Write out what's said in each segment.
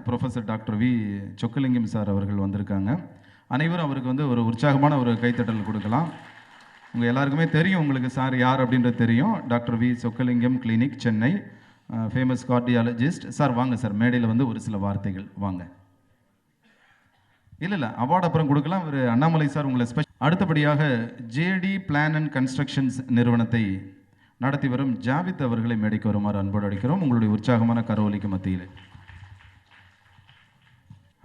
Professor doctor V Chockalingam sir அவர்கள் வந்திருக்காங்க. அனைவரும் அவருக்கு வந்து ஒரு உற்சாகமான ஒரு கைத்தட்டல் கொடுக்கலாம். உங்கள் எல்லாருக்குமே தெரியும், உங்களுக்கு சார் யார் அப்படின்றது தெரியும். Doctor V Chockalingam clinic, Chennai, famous cardiologist. Sir வாங்க சார், மேடையில் வந்து ஒரு சில வார்த்தைகள் வாங்க. இல்லை அவார்டு அப்புறம் கொடுக்கலாம். ஒரு அண்ணாமலை சார் உங்களை அடுத்தபடியாக ஜேடி பிளான் அண்ட் கன்ஸ்ட்ரக்ஷன்ஸ் நிறுவனத்தை நடத்தி வரும் ஜாவித் அவர்களை மேடைக்கு வருமாறு அன்போடு அழைக்கிறோம். உங்களுடைய உற்சாகமான கரவொலிக்கு மத்தியில்.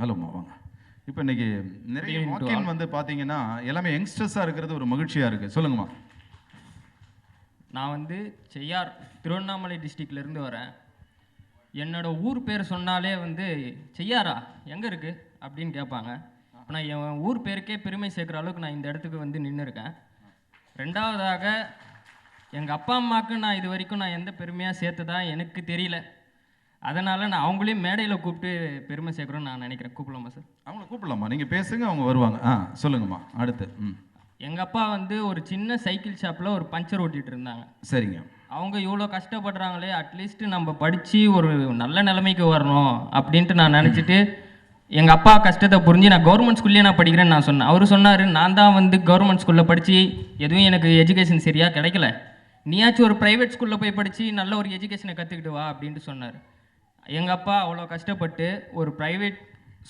ஹலோம்மா வாங்க. இப்போ இன்னைக்கு நிறைய வாக்கில் வந்து பார்த்தீங்கன்னா எல்லாமே யங்ஸ்டர்ஸாக இருக்கிறது ஒரு மகிழ்ச்சியாக இருக்குது. சொல்லுங்கம்மா. நான் வந்து செய்யார், திருவண்ணாமலை டிஸ்ட்ரிக்ட்லேருந்து வரேன். என்னோட ஊர் பேர் சொன்னாலே வந்து செய்யாரா எங்கே இருக்குது அப்படின்னு கேட்பாங்க. நான் என் ஊர் பேருக்கே பெருமை சேர்க்குற அளவுக்கு நான் இந்த இடத்துக்கு வந்து நின்று இருக்கேன். ரெண்டாவதாக எங்கள் அப்பா அம்மாவுக்கு நான் இது வரைக்கும் நான் எந்த பெருமையாக சேர்த்ததா எனக்கு தெரியல. அதனால் நான் அவங்களையும் மேடையில் கூப்பிட்டு பெருமை சேர்க்குறோன்னு நான் நினைக்கிறேன். கூப்பிடலாமா சார்? அவங்கள கூப்பிடலாமா? நீங்கள் பேசுங்க, அவங்க வருவாங்க. சொல்லுங்கம்மா. அடுத்து எங்கள் அப்பா வந்து ஒரு சின்ன சைக்கிள் ஷாப்பில் ஒரு பஞ்சர் ஓட்டிகிட்டு இருந்தாங்க. சரிங்க. அவங்க இவ்வளோ கஷ்டப்படுறாங்களே, அட்லீஸ்ட் நம்ம படித்து ஒரு நல்ல நிலைமைக்கு வரணும் அப்படின்ட்டு நான் நினச்சிட்டு எங்கள் அப்பா கஷ்டத்தை புரிஞ்சு நான் கவர்மெண்ட் ஸ்கூல்லேயே நான் படிக்கிறேன்னு நான் சொன்னேன். அவர் சொன்னார், நான் தான் வந்து கவர்மெண்ட் ஸ்கூலில் படித்து எதுவும் எனக்கு எஜுகேஷன் சரியாக கிடைக்கல, நீயாச்சும் ஒரு ப்ரைவேட் ஸ்கூலில் போய் படித்து நல்ல ஒரு எஜுகேஷனை கற்றுக்கிட்டு வா அப்படின்ட்டு சொன்னார். எங்கள் அப்பா அவ்வளோ கஷ்டப்பட்டு ஒரு ப்ரைவேட்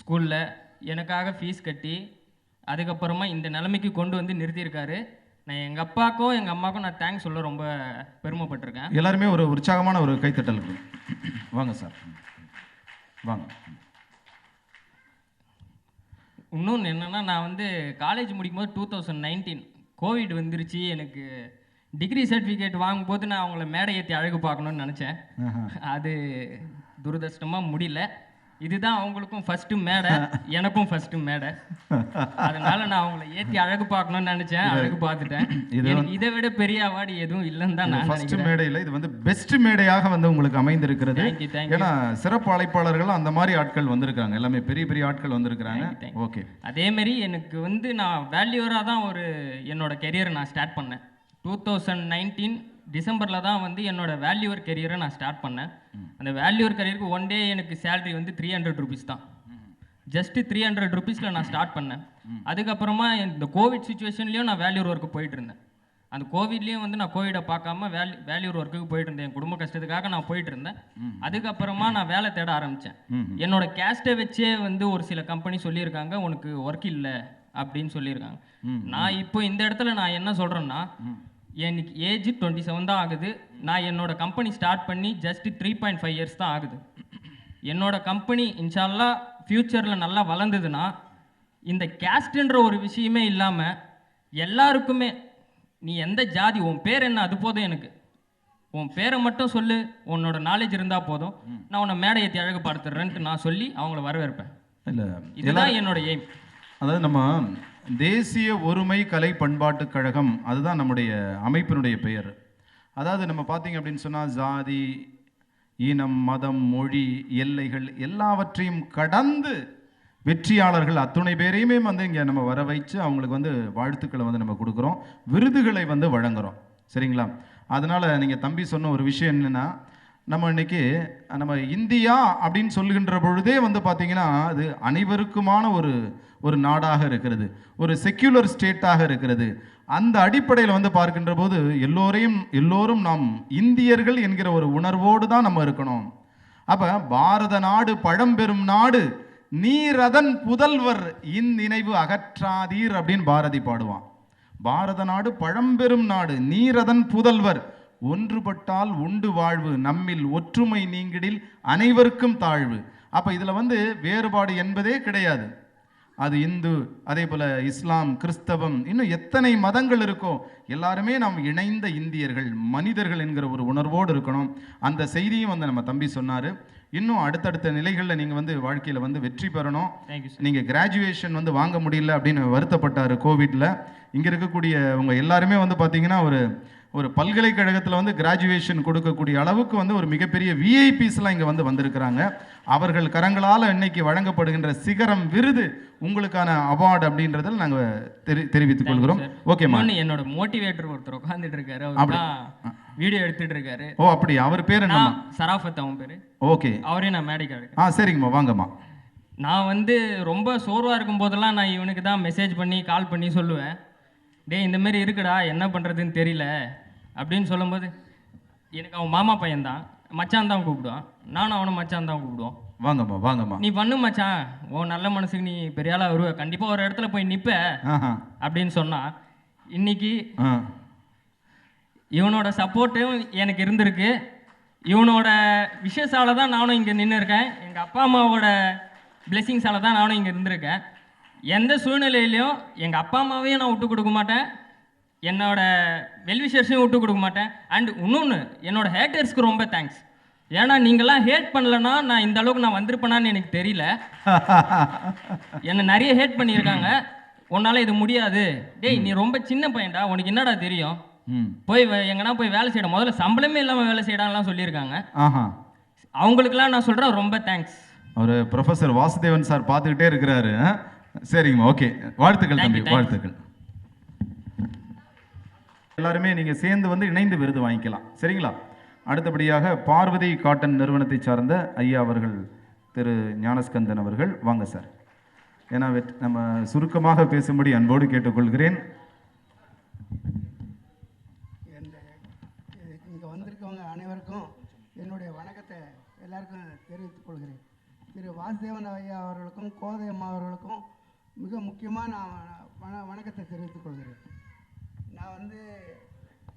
ஸ்கூலில் எனக்காக ஃபீஸ் கட்டி அதுக்கப்புறமா இந்த நிலைமைக்கு கொண்டு வந்து நிறுத்தியிருக்காரு. நான் எங்கள் அப்பாவுக்கும் எங்கள் அம்மாவுக்கும் நான் தேங்க்ஸ் சொல்ல ரொம்ப பெருமைப்பட்டிருக்கேன். எல்லாருமே ஒரு உற்சாகமான ஒரு கைத்தட்டல் வாங்க சார், வாங்க. இன்னொன்று என்னென்னா, நான் வந்து காலேஜ் முடிக்கும்போது 2019 கோவிட் வந்துருச்சு. எனக்கு டிகிரி சர்டிஃபிகேட் வாங்கும்போது நான் அவங்கள மேடை ஏற்றி அழகு பார்க்கணுன்னு நினச்சேன். அது துரதிர்ஷ்டமாக முடியல. இதுதான் அவங்களுக்கும் ஃபஸ்ட்டு மேடை, எனக்கும் ஃபஸ்ட்டு மேடை. அதனால நான் அவங்கள ஏற்றி அழகு பார்க்கணும்னு நினச்சேன், அழகு பார்த்துட்டேன். இதை விட பெரிய அவார்டு எதுவும் இல்லைன்னு தான் நான் ஃபர்ஸ்ட் மேடையில் இது வந்து பெஸ்ட் மேடையாக வந்து உங்களுக்கு அமைந்திருக்கிறது. ஏன்னா சிறப்பு அழைப்பாளர்கள் அந்த மாதிரி ஆட்கள் வந்திருக்காங்க, எல்லாமே பெரிய பெரிய ஆட்கள் வந்திருக்கிறாங்க. ஓகே. அதேமாரி எனக்கு வந்து நான் வேல்யூவராக தான் ஒரு என்னோட கெரியரை நான் ஸ்டார்ட் பண்ணேன். 2019 டிசம்பரில் தான் வந்து என்னோட வேல்யூவர் கெரியரை நான் ஸ்டார்ட் பண்ணேன். அந்த வேல்யூவர் கெரியருக்கு ஒன் டே எனக்கு சேலரி வந்து 300 rupees தான். ஜஸ்ட்டு 300 rupeesல நான் ஸ்டார்ட் பண்ணேன். அதுக்கப்புறமா இந்த கோவிட் சுச்சுவேஷன்லேயும் நான் வேல்யூர் ஒர்க்கு போயிட்டு இருந்தேன். அந்த கோவிட்லேயும் வந்து நான் கோவிடை பார்க்காம வேல்யூர் ஒர்க்குக்கு போயிட்டு இருந்தேன். என் குடும்ப கஷ்டத்துக்காக நான் போயிட்டு இருந்தேன். அதுக்கப்புறமா நான் வேலை தேட ஆரம்பித்தேன். என்னோட கேஸ்ட்டை வச்சே வந்து ஒரு சில கம்பெனி சொல்லியிருக்காங்க, உனக்கு ஒர்க் இல்லை அப்படின்னு சொல்லியிருக்காங்க. நான் இப்போ இந்த இடத்துல நான் என்ன சொல்கிறேன்னா, எனக்கு ஏஜ் 27 தான் ஆகுது. நான் என்னோட கம்பெனி ஸ்டார்ட் பண்ணி ஜஸ்ட் 3.5 years தான் ஆகுது. என்னோட கம்பெனி இன்ஷால்லா ஃப்யூச்சரில் நல்லா வளர்ந்ததுன்னா இந்த கேஸ்ட்ன்ற ஒரு விஷயமே இல்லாமல் எல்லாருக்குமே, நீ எந்த ஜாதி, உன் பேர் என்ன, அது போதும் எனக்கு. உன் பேரை மட்டும் சொல்லு, உன்னோட நாலேஜ் இருந்தால் போதும், நான் உன்னை மேடை ஏற்றி அழகுப்படுத்துறேன்ட்டு நான் சொல்லி அவங்கள வரவேற்பேன். இல்லை, இதுதான் என்னோட எய்ம். அதாவது நம்ம தேசிய ஒருமை கலை பண்பாட்டு கழகம், அதுதான் நம்முடைய அமைப்பினுடைய பெயர். அதாவது நம்ம பார்த்தீங்க அப்படின்னு சொன்னால் ஜாதி, இனம், மதம், மொழி, எல்லைகள் எல்லாவற்றையும் கடந்து வெற்றியாளர்கள் அத்துணை பேரையுமே வந்து இங்கே நம்ம வர வச்சு அவங்களுக்கு வந்து வாழ்த்துக்களை வந்து நம்ம கொடுக்குறோம், விருதுகளை வந்து வழங்குகிறோம். சரிங்களா? அதனால் நீங்கள் தம்பி சொன்ன ஒரு விஷயம் என்னென்னா, நம்ம இன்னைக்கு நம்ம இந்தியா அப்படின்னு சொல்லுகின்ற பொழுதே வந்து பார்த்தீங்கன்னா அது அனைவருக்குமான ஒரு நாடாக இருக்கிறது, ஒரு செக்யூலர் ஸ்டேட்டாக இருக்கிறது. அந்த அடிப்படையில் வந்து பார்க்கின்ற போது எல்லோரும் நாம் இந்தியர்கள் என்கிற ஒரு உணர்வோடு தான் நம்ம இருக்கணும். அப்போ பாரத நாடு பழம்பெரும் நாடு, நீர் அதன் புதல்வர் இந்நினைவு அகற்றாதீர் அப்படின்னு பாரதி பாடுவான். பாரத நாடு பழம்பெரும் நாடு, நீர் அதன் புதல்வர், ஒன்றுபட்டால் உண்டு வாழ்வு, நம்மில் ஒற்றுமை நீங்கிடில் அனைவருக்கும் தாழ்வு. அப்போ இதில் வந்து வேறுபாடு என்பதே கிடையாது. அது இந்து, அதே போல் இஸ்லாம், கிறிஸ்தவம், இன்னும் எத்தனை மதங்கள் இருக்கோ எல்லாருமே நாம் இணைந்த இந்தியர்கள், மனிதர்கள் என்கிற ஒரு உணர்வோடு இருக்கணும். அந்த செய்தியும் வந்து நம்ம தம்பி சொன்னார். இன்னும் அடுத்தடுத்த நிலைகளில் நீங்கள் வந்து வாழ்க்கையில் வந்து வெற்றி பெறணும். நீங்கள் கிராஜுவேஷன் வந்து வாங்க முடியல அப்படின்னு வருத்தப்பட்டார் கோவிட்டில். இங்கே இருக்கக்கூடிய உங்கள் எல்லாருமே வந்து பார்த்தீங்கன்னா ஒரு ஒரு பல்கலைக்கழகத்தில் வந்து கிராஜுவேஷன் கொடுக்கக்கூடிய அளவுக்கு வந்து ஒரு மிகப்பெரிய விஐபிஸ்லாம் இங்கே வந்து வந்திருக்கிறாங்க. அவர்கள் கரங்களால் இன்னைக்கு வழங்கப்படுகின்ற சிகரம் விருது உங்களுக்கான அவார்டு அப்படின்றதில் நாங்கள் தெரிவித்துக் கொள்கிறோம். ஓகேம்மா. என்னோட மோட்டிவேட்டர் ஒருத்தர் உட்காந்துட்டு இருக்காரு, அவர் வீடியோ எடுத்துட்டு இருக்காரு. ஓ அப்படி, அவர் பேர் என்ன? சராஃபத் அவன் பேரு. ஓகே, அவரே நான் மேடிக்கா. சரிங்கம்மா, வாங்கம்மா. நான் வந்து ரொம்ப சோர்வாக இருக்கும் போதெல்லாம் நான் இவனுக்கு தான் மெசேஜ் பண்ணி கால் பண்ணி சொல்லுவேன், டேய் இந்த மாதிரி இருக்குடா, என்ன பண்ணுறதுன்னு தெரியல அப்படின்னு சொல்லும்போது, எனக்கு அவன் மாமா பையன்தான், மச்சான் தான் கூப்பிடுவான், நானும் அவனை மச்சான் தான் கூப்பிடுவோம். வாங்கம்மா வாங்கம்மா, நீ பண்ணு மச்சான், ஓ நல்ல மனசுக்கு நீ பெரிய ஆளாக வருவ, கண்டிப்பாக ஒரு இடத்துல போய் நிற்ப அப்படின்னு சொன்னா, இன்னைக்கு இவனோட சப்போர்ட்டும் எனக்கு இருந்திருக்கு. இவனோட விஷயத்தால தான் நானும் இங்கே நின்று இருக்கேன். எங்கள் அப்பா அம்மாவோட பிளெஸிங்ஸால தான் நானும் இங்கே இருந்திருக்கேன். எந்த சூழ்நிலையிலையும் எங்கள் அப்பா அம்மாவையும் நான் விட்டு கொடுக்க மாட்டேன், என்னோட வெல்விஷர்ஸையும் விட்டு கொடுக்க மாட்டேன். அண்ட் இன்னொன்று, என்னோட ஹேட்டர்ஸ்க்கு ரொம்ப தேங்க்ஸ். ஏன்னா நீங்களாம் ஹேட் பண்ணலன்னா நான் இந்த அளவுக்கு நான் வந்திருப்பேனான்னு எனக்கு தெரியல. என்னை நிறைய ஹேட் பண்ணியிருக்காங்க, உன்னால் இது முடியாது, டேய் நீ ரொம்ப சின்ன பையன்டா, உனக்கு என்னடா தெரியும், போய் எங்கன்னா போய் வேலை செய்யணும், முதல்ல சம்பளமே இல்லாமல் வேலை செய்யடான்லாம் சொல்லியிருக்காங்க. அவங்களுக்குலாம் நான் சொல்கிறேன் ரொம்ப தேங்க்ஸ். அவர் ப்ரொஃபஸர் வாசுதேவன் சார் பார்த்துக்கிட்டே இருக்கிறாரு. சரிங்கம்மா, ஓகே, வாழ்த்துக்கள் தம்பி, வாழ்த்துக்கள். எல்லாருமே நீங்கள் சேர்ந்து வந்து இணைந்து விருது வாங்கிக்கலாம், சரிங்களா? அடுத்தபடியாக பார்வதி காட்டன் நிறுவனத்தை சார்ந்த ஐயா அவர்கள், திரு ஞானஸ்கந்தன் அவர்கள், வாங்க சார். ஏன்னா நம்ம சுருக்கமாக பேசும்படி அன்போடு கேட்டுக்கொள்கிறேன். இங்கே வந்திருக்கவங்க அனைவருக்கும் என்னுடைய வணக்கத்தை எல்லாருக்கும் தெரிவித்துக் கொள்கிறேன். திரு வாசுதேவன் ஐயா அவர்களுக்கும் கோதை அம்மா அவர்களுக்கும் மிக முக்கியமாக நான் வணக்கத்தை தெரிவித்துக் கொள்கிறேன்.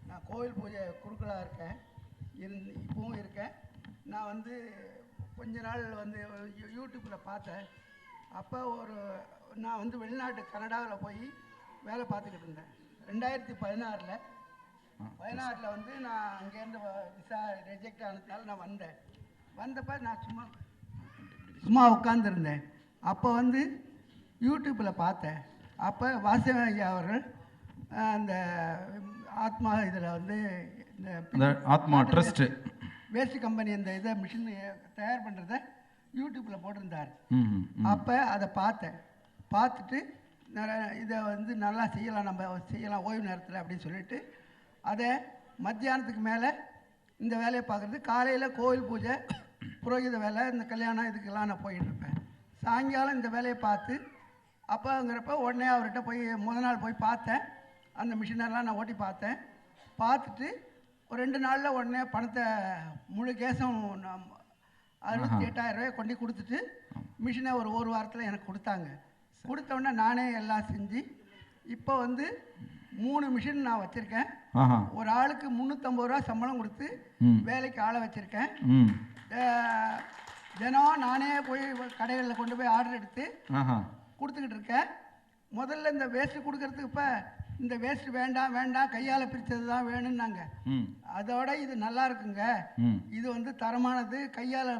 நான் கோவில் பூஜை குருக்களாக இருக்கேன், இப்பவும் இருக்கேன். நான் கொஞ்ச நாள் யூடியூப்பில் பார்த்தேன். அப்போ நான் வெளிநாட்டு கனடாவில் போய் வேலை பார்த்துக்கிட்டு இருந்தேன். 2016 நான் அங்கேருந்து விசா ரிஜெக்ட் ஆனதுனால நான் வந்தப்போ நான் சும்மா உட்காந்துருந்தேன். அப்போ யூடியூப்பில் பார்த்தேன். அப்போ வாசுதேவன் ஐயா அவர்கள் அந்த ஆத்மா இதில் இந்த ஆத்மா ட்ரஸ்ட் வேஸ்ட் கம்பெனி அந்த இதை மிஷின் தயார் பண்ணுறத யூடியூப்பில் போட்டிருந்தார். அப்போ அதை பார்த்துட்டு இதை நல்லா செய்யலாம், நம்ம செய்யலாம் ஓய்வு நேரத்தில் அப்படின்னு சொல்லிட்டு அதை மத்தியானத்துக்கு மேலே இந்த வேலையை பார்க்குறது. காலையில் கோவில் பூஜை புரோகித வேலை, இந்த கல்யாணம் இதுக்கெல்லாம் நான் போயிட்டுருப்பேன். சாயங்காலம் இந்த வேலையை பார்த்து அப்போங்கிறப்ப உடனே அவர்கிட்ட போய் முதல் நாள் போய் பார்த்தேன். அந்த மிஷினெல்லாம் நான் ஓட்டி பார்த்துட்டு ஒரு 2 நாளில் உடனே பணத்தை முழு கேஸும் 68,000 ரூபாய் கொண்டு கொடுத்துட்டு மிஷினை ஒரு வாரத்தில் எனக்கு கொடுத்தாங்க. கொடுத்தோடனே நானே எல்லாம் செஞ்சு இப்போ 3 மிஷின் நான் வச்சுருக்கேன். ஒரு ஆளுக்கு 350 ரூபா சம்பளம் கொடுத்து வேலைக்கு ஆளை வச்சுருக்கேன். தினம் நானே போய் கடைகளில் கொண்டு போய் ஆர்டர் எடுத்து கொடுத்துக்கிட்டு இருக்கேன். முதல்ல இந்த வேஸ்ட்டு கொடுக்கறதுக்கு இப்போ இந்த வேஸ்ட் வேண்டாம் கையால் பிரித்தது தான் வேணும்னாங்க. அதோட இது நல்லா இருக்குங்க, இது தரமானது, கையால்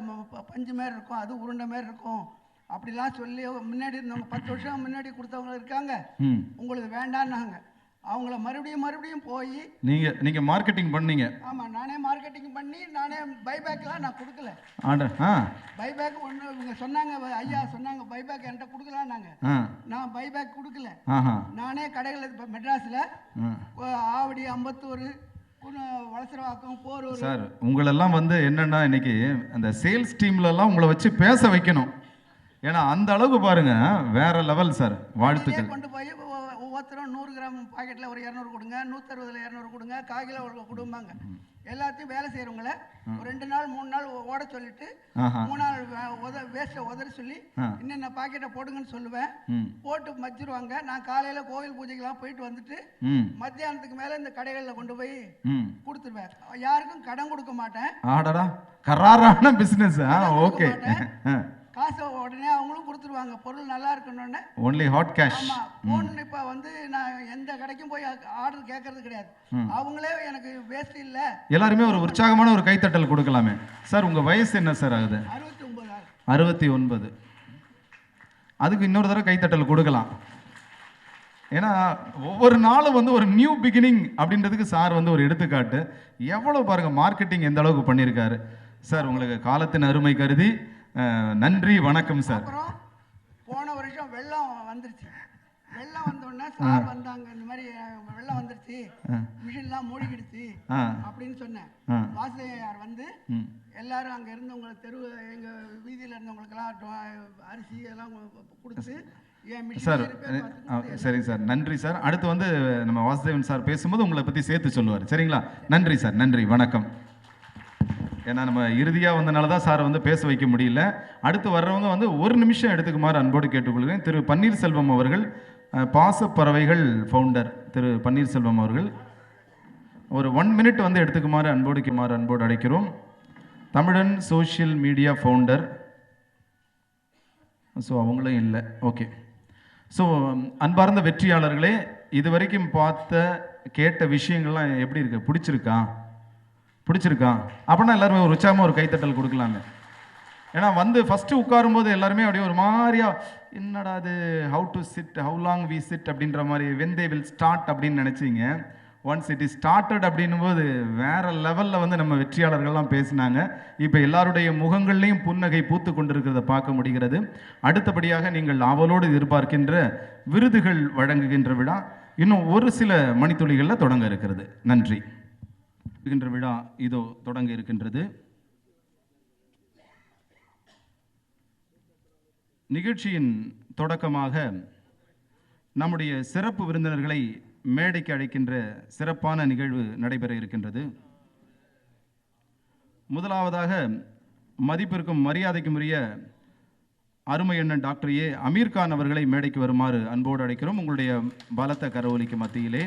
பஞ்சு மாரி இருக்கும், அது உருண்டை மாரி இருக்கும் அப்படிலாம் சொல்லி முன்னாடி இருந்தவங்க 10 வருஷம் முன்னாடி கொடுத்தவங்க இருக்காங்க. உங்களுக்கு வேண்டான்னாங்க. அவங்கள மறுபடியும் போய் நீங்க மார்க்கெட்டிங் பண்ணீங்க. ஆமாம், நானே மார்க்கெட்டிங் பண்ணி நானே பைபேக்லாம் நான் கொடுக்கல. பைபேக் ஒன்று இவங்க சொன்னாங்க, ஐயா சொன்னாங்க பைபேக் என்கிட்ட கொடுக்கலான்னாங்க. நான் பைபேக் கொடுக்கல. நானே கடைகளில் இப்போ மெட்ராஸில் ஆவடி, அம்பத்தூர், வளசரவாக்கம், போரூர் சார் உங்களெல்லாம் என்னன்னா இன்னைக்கு அந்த சேல்ஸ் டீம்லலாம் உங்களை வச்சு பேச வைக்கணும். ஏன்னா அந்த அளவுக்கு பாருங்க, வேற லெவல் சார். வாழ்த்துக்கள். கொண்டு போய் ஒவ்வொருத்தரும் 100 கிராம் பாக்கெட்டில் ஒரு 200 கொடுங்க, 160 200 கொடுங்க, 1/4 கிலோ கொடுப்பாங்க. எல்லாத்தையும் வேலை செய்கிறவங்கள ஒரு 2 நாள் 3 நாள் ஓட சொல்லிட்டு 3 நாள் வேஸ்ட்டை உதறி சொல்லி இன்னென்ன பாக்கெட்டை போடுங்கன்னு சொல்லுவேன். போட்டு மச்சிருவாங்க. நான் காலையில் கோவில் பூஜைக்கெல்லாம் போயிட்டு வந்துட்டு மத்தியானத்துக்கு மேலே இந்த கடைகளில் கொண்டு போய் கொடுத்துருவேன். யாருக்கும் கடன் கொடுக்க மாட்டேன். ஆடடா, கராரான பிசினஸ். ஓகே, காசை உடனே அவங்களும் கொடுத்துருவாங்க. பொருள் நல்லா இருக்கணும்னு ஒன்லி ஹாட் கேஷ். ஆமாம், ஃபோன் இப்போ நான் எந்த கடைக்கும் போய் ஆர்டர் கேட்கறது கிடையாது. அவங்களே எனக்கு வேஸ்ட் இல்லை. எல்லாருமே ஒரு உற்சாகமான ஒரு கைத்தட்டல் கொடுக்கலாமே. சார் உங்கள் வயசு என்ன சார் ஆகுது? 69. அதுக்கு இன்னொரு தடவை கைத்தட்டல் கொடுக்கலாம். ஏன்னா ஒவ்வொரு நாளும் வந்து ஒரு நியூ பிகினிங் அப்படின்றதுக்கு சார் வந்து ஒரு எடுத்துக்காட்டு. எவ்வளவு பாருங்க மார்க்கெட்டிங் எந்த அளவுக்கு பண்ணியிருக்காரு. சார் உங்களுக்கு காலத்தின் அருமை கருதி நன்றி, வணக்கம் சார். அப்புறம் போன வருஷம் வெள்ளம் வந்துருச்சு. வெள்ளம் வந்தோடனே சார் வந்தாங்க, இந்த மாதிரி வெள்ளம் வந்துருச்சு, மிஷின்லாம் மூழ்கிடுச்சு அப்படின்னு சொன்னேன். வாசுதேவர் வந்து எல்லாரும் அங்கே இருந்தவங்களுக்கு தெரு எங்கள் வீதியில் இருந்தவங்களுக்கெல்லாம் அரிசி எல்லாம் கொடுத்து சார். சரிங்க சார், நன்றி சார். அடுத்து வந்து நம்ம வாசுதேவன் சார் பேசும்போது உங்களை பற்றி சேர்த்து சொல்லுவார். சரிங்களா? நன்றி சார், நன்றி, வணக்கம். ஏன்னா நம்ம இறுதியாக வந்தனால தான் சார் வந்து பேச வைக்க முடியல. அடுத்து வர்றவங்க வந்து ஒரு நிமிஷம் எடுத்துக்குமாறு அன்போடு கேட்டுக்கொள்கிறேன். திரு பன்னீர்செல்வம் அவர்கள், பாசப்பறவைகள் ஃபவுண்டர் திரு பன்னீர்செல்வம் அவர்கள் ஒரு 1 மினிட் வந்து எடுத்துக்குமாறு அன்போடு அழைக்கிறோம். தமிழன் சோஷியல் மீடியா ஃபவுண்டர். ஸோ அவங்களும் இல்லை. ஓகே. ஸோ அன்பார்ந்த வெற்றியாளர்களே, இதுவரைக்கும் கேட்ட விஷயங்கள்லாம் எப்படி இருக்கு? பிடிச்சிருக்கா? அப்படின்னா எல்லாருமே ஒரு உற்சாகமாக ஒரு கைத்தட்டல் கொடுக்கலாமே. ஏன்னா வந்து ஃபஸ்ட்டு உட்காரும்போது எல்லாருமே அப்படியே ஒரு மாதிரியா, என்னடா அது, how to sit, how long we sit அப்படின்ற மாதிரி, வென் தே வில் ஸ்டார்ட் அப்படின்னு நினச்சிங்க. ஒன்ஸ் இட் இஸ் ஸ்டார்டட் அப்படின்னும் போது வேற லெவலில் வந்து நம்ம வெற்றியாளர்கள்லாம் பேசினாங்க. இப்போ எல்லாருடைய முகங்கள்லையும் புன்னகை பூத்து கொண்டிருக்கிறத பார்க்க முடிகிறது. அடுத்தபடியாக நீங்கள் ஆவலோடு எதிர்பார்க்கின்ற விருதுகள் வழங்குகின்ற விழா இன்னும் ஒரு சில மணித்துளிகளில் தொடங்க இருக்கிறது. நன்றி. விழா இதோ தொடங்க இருக்கின்றது. நிகழ்ச்சியின் தொடக்கமாக நம்முடைய சிறப்பு விருந்தினர்களை மேடைக்கு அழைக்கின்ற சிறப்பான நிகழ்வு நடைபெற இருக்கின்றது. முதலாவதாக மதிப்பிற்கும் மரியாதைக்கும் உரிய அருமை அண்ணன் டாக்டர் ஏ அமீர்கான் அவர்களை மேடைக்கு வருமாறு அன்போடு அழைக்கிறோம். உங்களுடைய பலத்த கரவொலிக்கு மத்தியிலே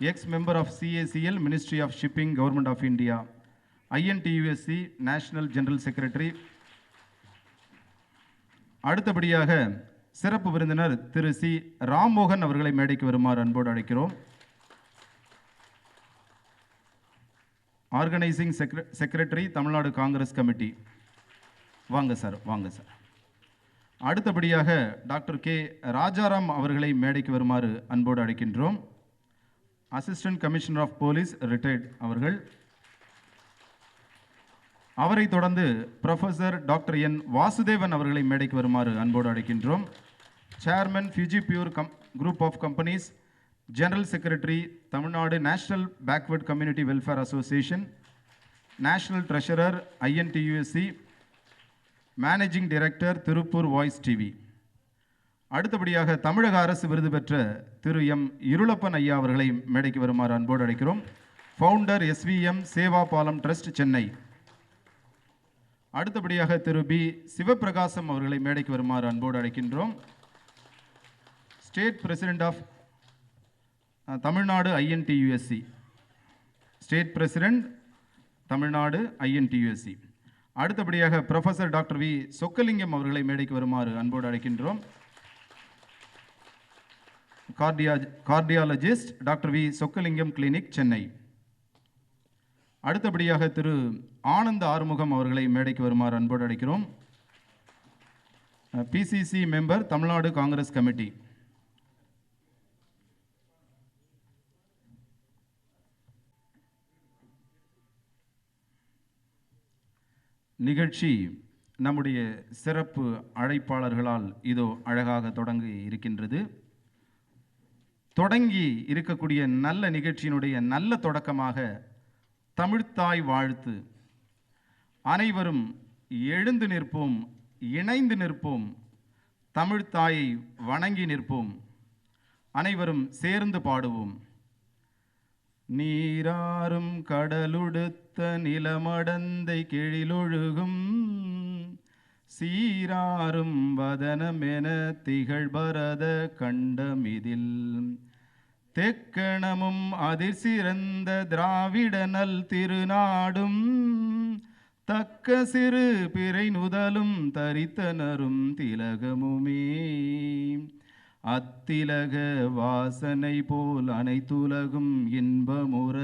ex member of CACL, ministry of shipping, government of India, INTUSC national general secretary. அடுத்தபடியாக சிறப்பு விருந்தினர் திரு C. ராம்மோகன் அவர்களை மேடைக்கு வருமாறு அன்போடு அழைக்கிறோம். Organising secretary, Tamil Nadu Congress committee. வாங்க சார், வாங்க சார். அடுத்தபடியாக டாக்டர் K. ராஜாராம் அவர்களை மேடைக்கு வருமாறு அன்போடு அழைக்கின்றோம். Assistant commissioner of police retired அவர்கள். அவரை தொடர்ந்து ப்ரொஃபஸர் டாக்டர் N. வாசுதேவன் அவர்களை மேடைக்கு வருமாறு அன்போடு அழைக்கின்றோம். Chairman Fuji pure group of companies, general secretary, Tamil Nadu national backward community welfare association, national treasurer, INTUSC, managing director, Tiruppur voice TV. அடுத்தபடியாக தமிழக அரசு விருது பெற்ற திரு M. இருளப்பன் ஐயா அவர்களை மேடைக்கு வருமாறு அன்போடு அழைக்கிறோம். ஃபவுண்டர், SVM சேவா பாலம் ட்ரஸ்ட், சென்னை. அடுத்தபடியாக திரு B. சிவபிரகாசம் அவர்களை மேடைக்கு வருமாறு அன்போடு அழைக்கின்றோம். State president of Tamil Nadu INTUSC, state president Tamil Nadu INTUSC. அடுத்தபடியாக ப்ரொஃபஸர் டாக்டர் V. சொக்கலிங்கம் அவர்களை மேடைக்கு வருமாறு அன்போடு அழைக்கின்றோம். Cardiologist, doctor V. Chockalingam clinic, Chennai. அடுத்தபடியாக திரு ஆனந்த ஆறுமுகம் அவர்களை மேடைக்கு வருமாறு அன்போடு அழைக்கிறோம். PCC member, Tamil Nadu Congress committee. நிகழ்ச்சி நம்முடைய சிறப்பு அழைப்பாளர்களால் இதோ அழகாக தொடங்கி இருக்கின்றது. தொடங்கி இருக்கக்கூடிய நல்ல நிகழ்ச்சியினுடைய நல்ல தொடக்கமாக தமிழ்த்தாய் வாழ்த்து. அனைவரும் எழுந்து நிற்போம், இணைந்து நிற்போம், தமிழ்த்தாயை வணங்கி நிற்போம், அனைவரும் சேர்ந்து பாடுவோம். நீராறும் கடலுடுத்த நிலமடந்தை கெழிலொழுகும், சீராறும் வதனமென திகழ் பரத கண்டமிதில், தெக்கணமும் அதிர் சிறந்த திராவிட நல் திருநாடும், தக்க சிறு பிறை நுதலும் தரித்தனரும் திலகமுமே, அத்திலக வாசனை போல் அனைத்துலகும் இன்பமுற,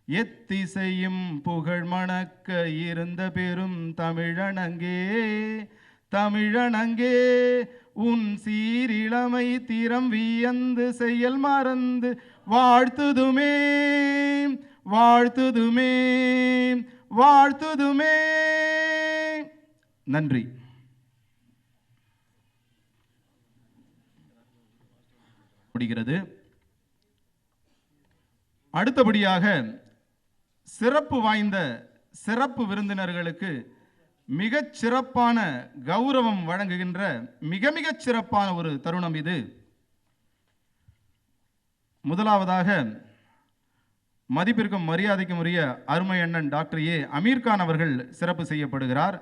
எத்திசையும் புகழ் மணக்க இருந்த பெரும் தமிழனங்கே, தமிழனங்கே உன் சீரிளமை திறம் வியந்து செயல் மறந்து வாழ்த்துதுமே வாழ்த்துதுமே வாழ்த்துதுமே. நன்றி. முடிகிறது. அடுத்தபடியாக சிறப்பு வாய்ந்த சிறப்பு விருந்தினர்களுக்கு மிகச் சிறப்பான கௌரவம் வழங்குகின்ற மிகச் சிறப்பான ஒரு தருணம் இது. முதலாவதாக மதிப்பிற்கும் மரியாதைக்கும் உரிய அருமை அண்ணன் டாக்டர் ஏ அமீர்கான் அவர்கள் சிறப்பு செய்யப்படுகிறார்.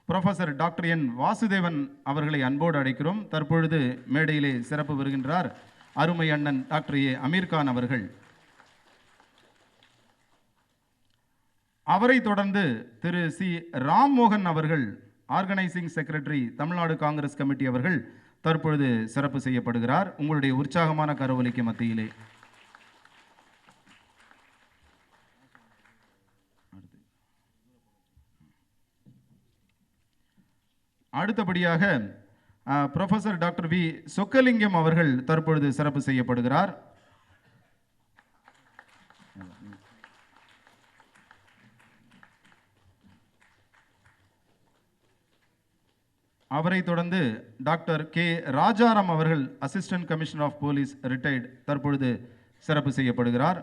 ப்ரொஃபசர் டாக்டர் என் வாசுதேவன் அவர்களை அன்போடு அழைக்கிறோம். தற்பொழுது மேடையிலே சிறப்பு வருகின்றார் அருமை அண்ணன் டாக்டர் ஏ அமீர்கான் அவர்கள். அவரை தொடர்ந்து திரு சி ராம்மோகன் அவர்கள், organising secretary, Tamil Nadu Congress committee அவர்கள் தற்பொழுது சிறப்பு செய்யப்படுகிறார். உங்களுடைய உற்சாகமான கரவொலிக்கு மத்தியிலே அடுத்தபடியாக ப்ரொஃபசர் டாக்டர் வி சொக்கலிங்கம் அவர்கள் தற்பொழுது சிறப்பு செய்யப்படுகிறார். அவரை தொடர்ந்து டாக்டர் கே ராஜாராம் அவர்கள், assistant commissioner of police retired, தற்பொழுது சிறப்பு செய்யப்படுகிறார்.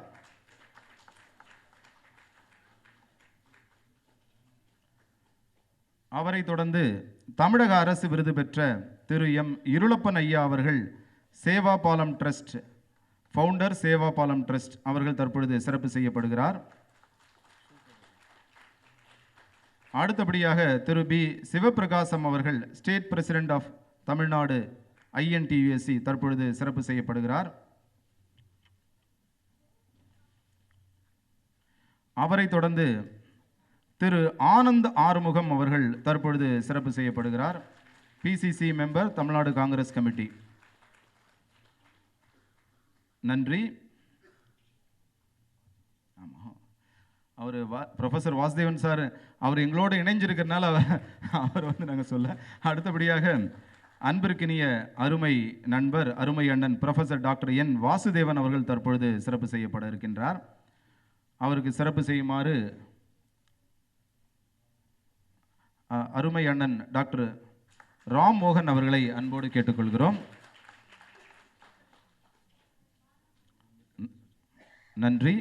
அவரை தொடர்ந்து தமிழக அரசு விருது பெற்ற திரு எம் இருளப்பன் ஐயா அவர்கள், சேவா பாலம் ட்ரஸ்ட் ஃபவுண்டர், சேவா பாலம் ட்ரஸ்ட் அவர்கள் தற்பொழுது சிறப்பு செய்யப்படுகிறார். அடுத்தபடியாக திரு பி சிவபிரகாசம் அவர்கள், state president of Tamil Nadu INTUSC, தற்பொழுது சிறப்பு செய்யப்படுகிறார். அவரை தொடர்ந்து திரு ஆனந்த் ஆறுமுகம் அவர்கள் தற்பொழுது சிறப்பு செய்யப்படுகிறார். PCC member, Tamil Nadu Congress committee. நன்றி. அவர் ப்ரொஃபசர் வாசுதேவன் சார் அவர் எங்களோடு இணைஞ்சிருக்கிறதுனால அவர் நாங்கள் சொல்ல. அடுத்தபடியாக அன்பிற்கினிய அருமை நண்பர், அருமை அண்ணன் ப்ரொஃபசர் டாக்டர் என் வாசுதேவன் அவர்கள் தற்பொழுது சிறப்பு செய்யப்பட இருக்கின்றார். அவருக்கு சிறப்பு செய்யுமாறு அருமை அண்ணன் டாக்டர் ராம்மோகன் அவர்களை அன்போடு கேட்டுக்கொள்கிறோம். நன்றி.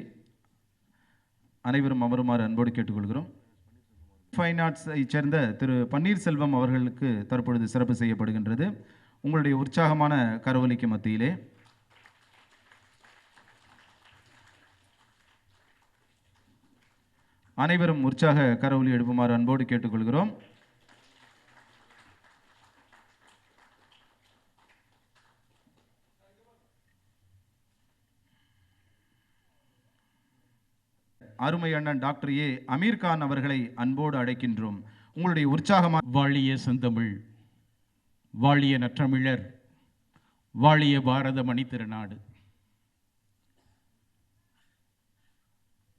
அனைவரும் அமருமாறு அன்போடு கேட்டுக்கொள்கிறோம். ஃபைன் ஆர்ட்ஸை சேர்ந்த திரு பன்னீர்செல்வம் அவர்களுக்கு தற்பொழுது சிறப்பு செய்யப்படுகின்றது. உங்களுடைய உற்சாகமான கரவொலிக்கு மத்தியிலே அனைவரும் உற்சாக கரவொலி எழுப்புமாறு அன்போடு கேட்டுக்கொள்கிறோம். அருமை அண்ணன் டாக்டர் ஏ அமீர்கான் அவர்களை அன்போடு அழைக்கின்றோம். உங்களுடைய உற்சாகமான வாழிய செந்தமிழ், வாழிய நற்றமிழர், வாழிய பாரத மணித்திருநாடு.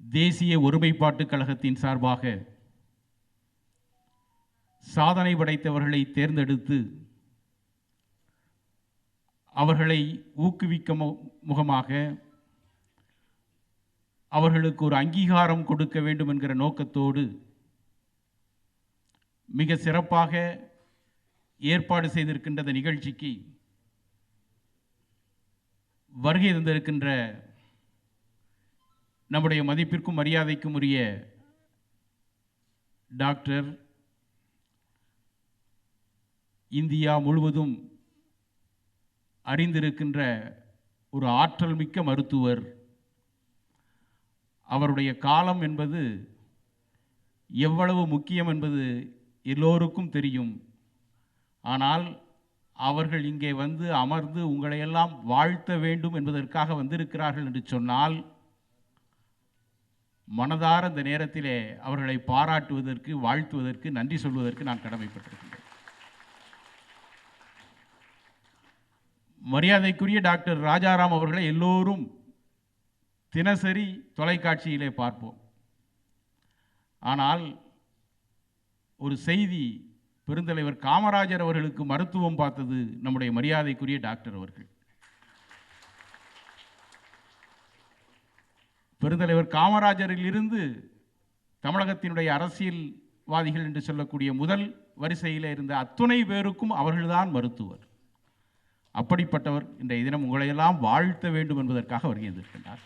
தேசிய ஒருமைப்பாட்டுக் கழகத்தின் சார்பாக சாதனை படைத்தவர்களை தேர்ந்தெடுத்து அவர்களை ஊக்குவிக்கும் முகமாக அவர்களுக்கு ஒரு அங்கீகாரம் கொடுக்க வேண்டும் என்கிற நோக்கத்தோடு மிக சிறப்பாக ஏற்பாடு செய்திருக்கின்ற இந்த நிகழ்ச்சிக்கு வருகை தந்திருக்கின்ற நம்முடைய மதிப்பிற்கும் மரியாதைக்கும் உரிய டாக்டர், இந்தியா முழுவதும் அறிந்திருக்கின்ற ஒரு ஆற்றல் மிக்க மருத்துவர். அவருடைய காலம் என்பது எவ்வளவு முக்கியம் என்பது எல்லோருக்கும் தெரியும். ஆனால் அவர்கள் இங்கே வந்து அமர்ந்து உங்களையெல்லாம் வாழ்த்த வேண்டும் என்பதற்காக வந்திருக்கிறார்கள் என்று சொன்னால், மனதார இந்த நேரத்திலே அவர்களை பாராட்டுவதற்கு, வாழ்த்துவதற்கு, நன்றி சொல்வதற்கு நான் கடமைப்பட்டிருக்கின்றேன். மரியாதைக்குரிய டாக்டர் ராஜாராம் அவர்களை எல்லோரும் தினசரி தொலைக்காட்சியிலே பார்ப்போம். ஆனால் ஒரு செய்தி பெருந்தலைவர் காமராஜர் அவர்களுக்கு மருத்துவம் பார்த்தது நம்முடைய மரியாதைக்குரிய டாக்டர் அவர்கள். பெருந்தலைவர் காமராஜரிலிருந்து தமிழகத்தினுடைய அரசியல்வாதிகள் என்று சொல்லக்கூடிய முதல் வரிசையில் இருந்த அத்துணை பேருக்கும் அவர்கள்தான் மருத்துவர். அப்படிப்பட்டவர் இன்றைய தினம் உங்களையெல்லாம் வாழ்த்த வேண்டும் என்பதற்காக வருகின்றார்.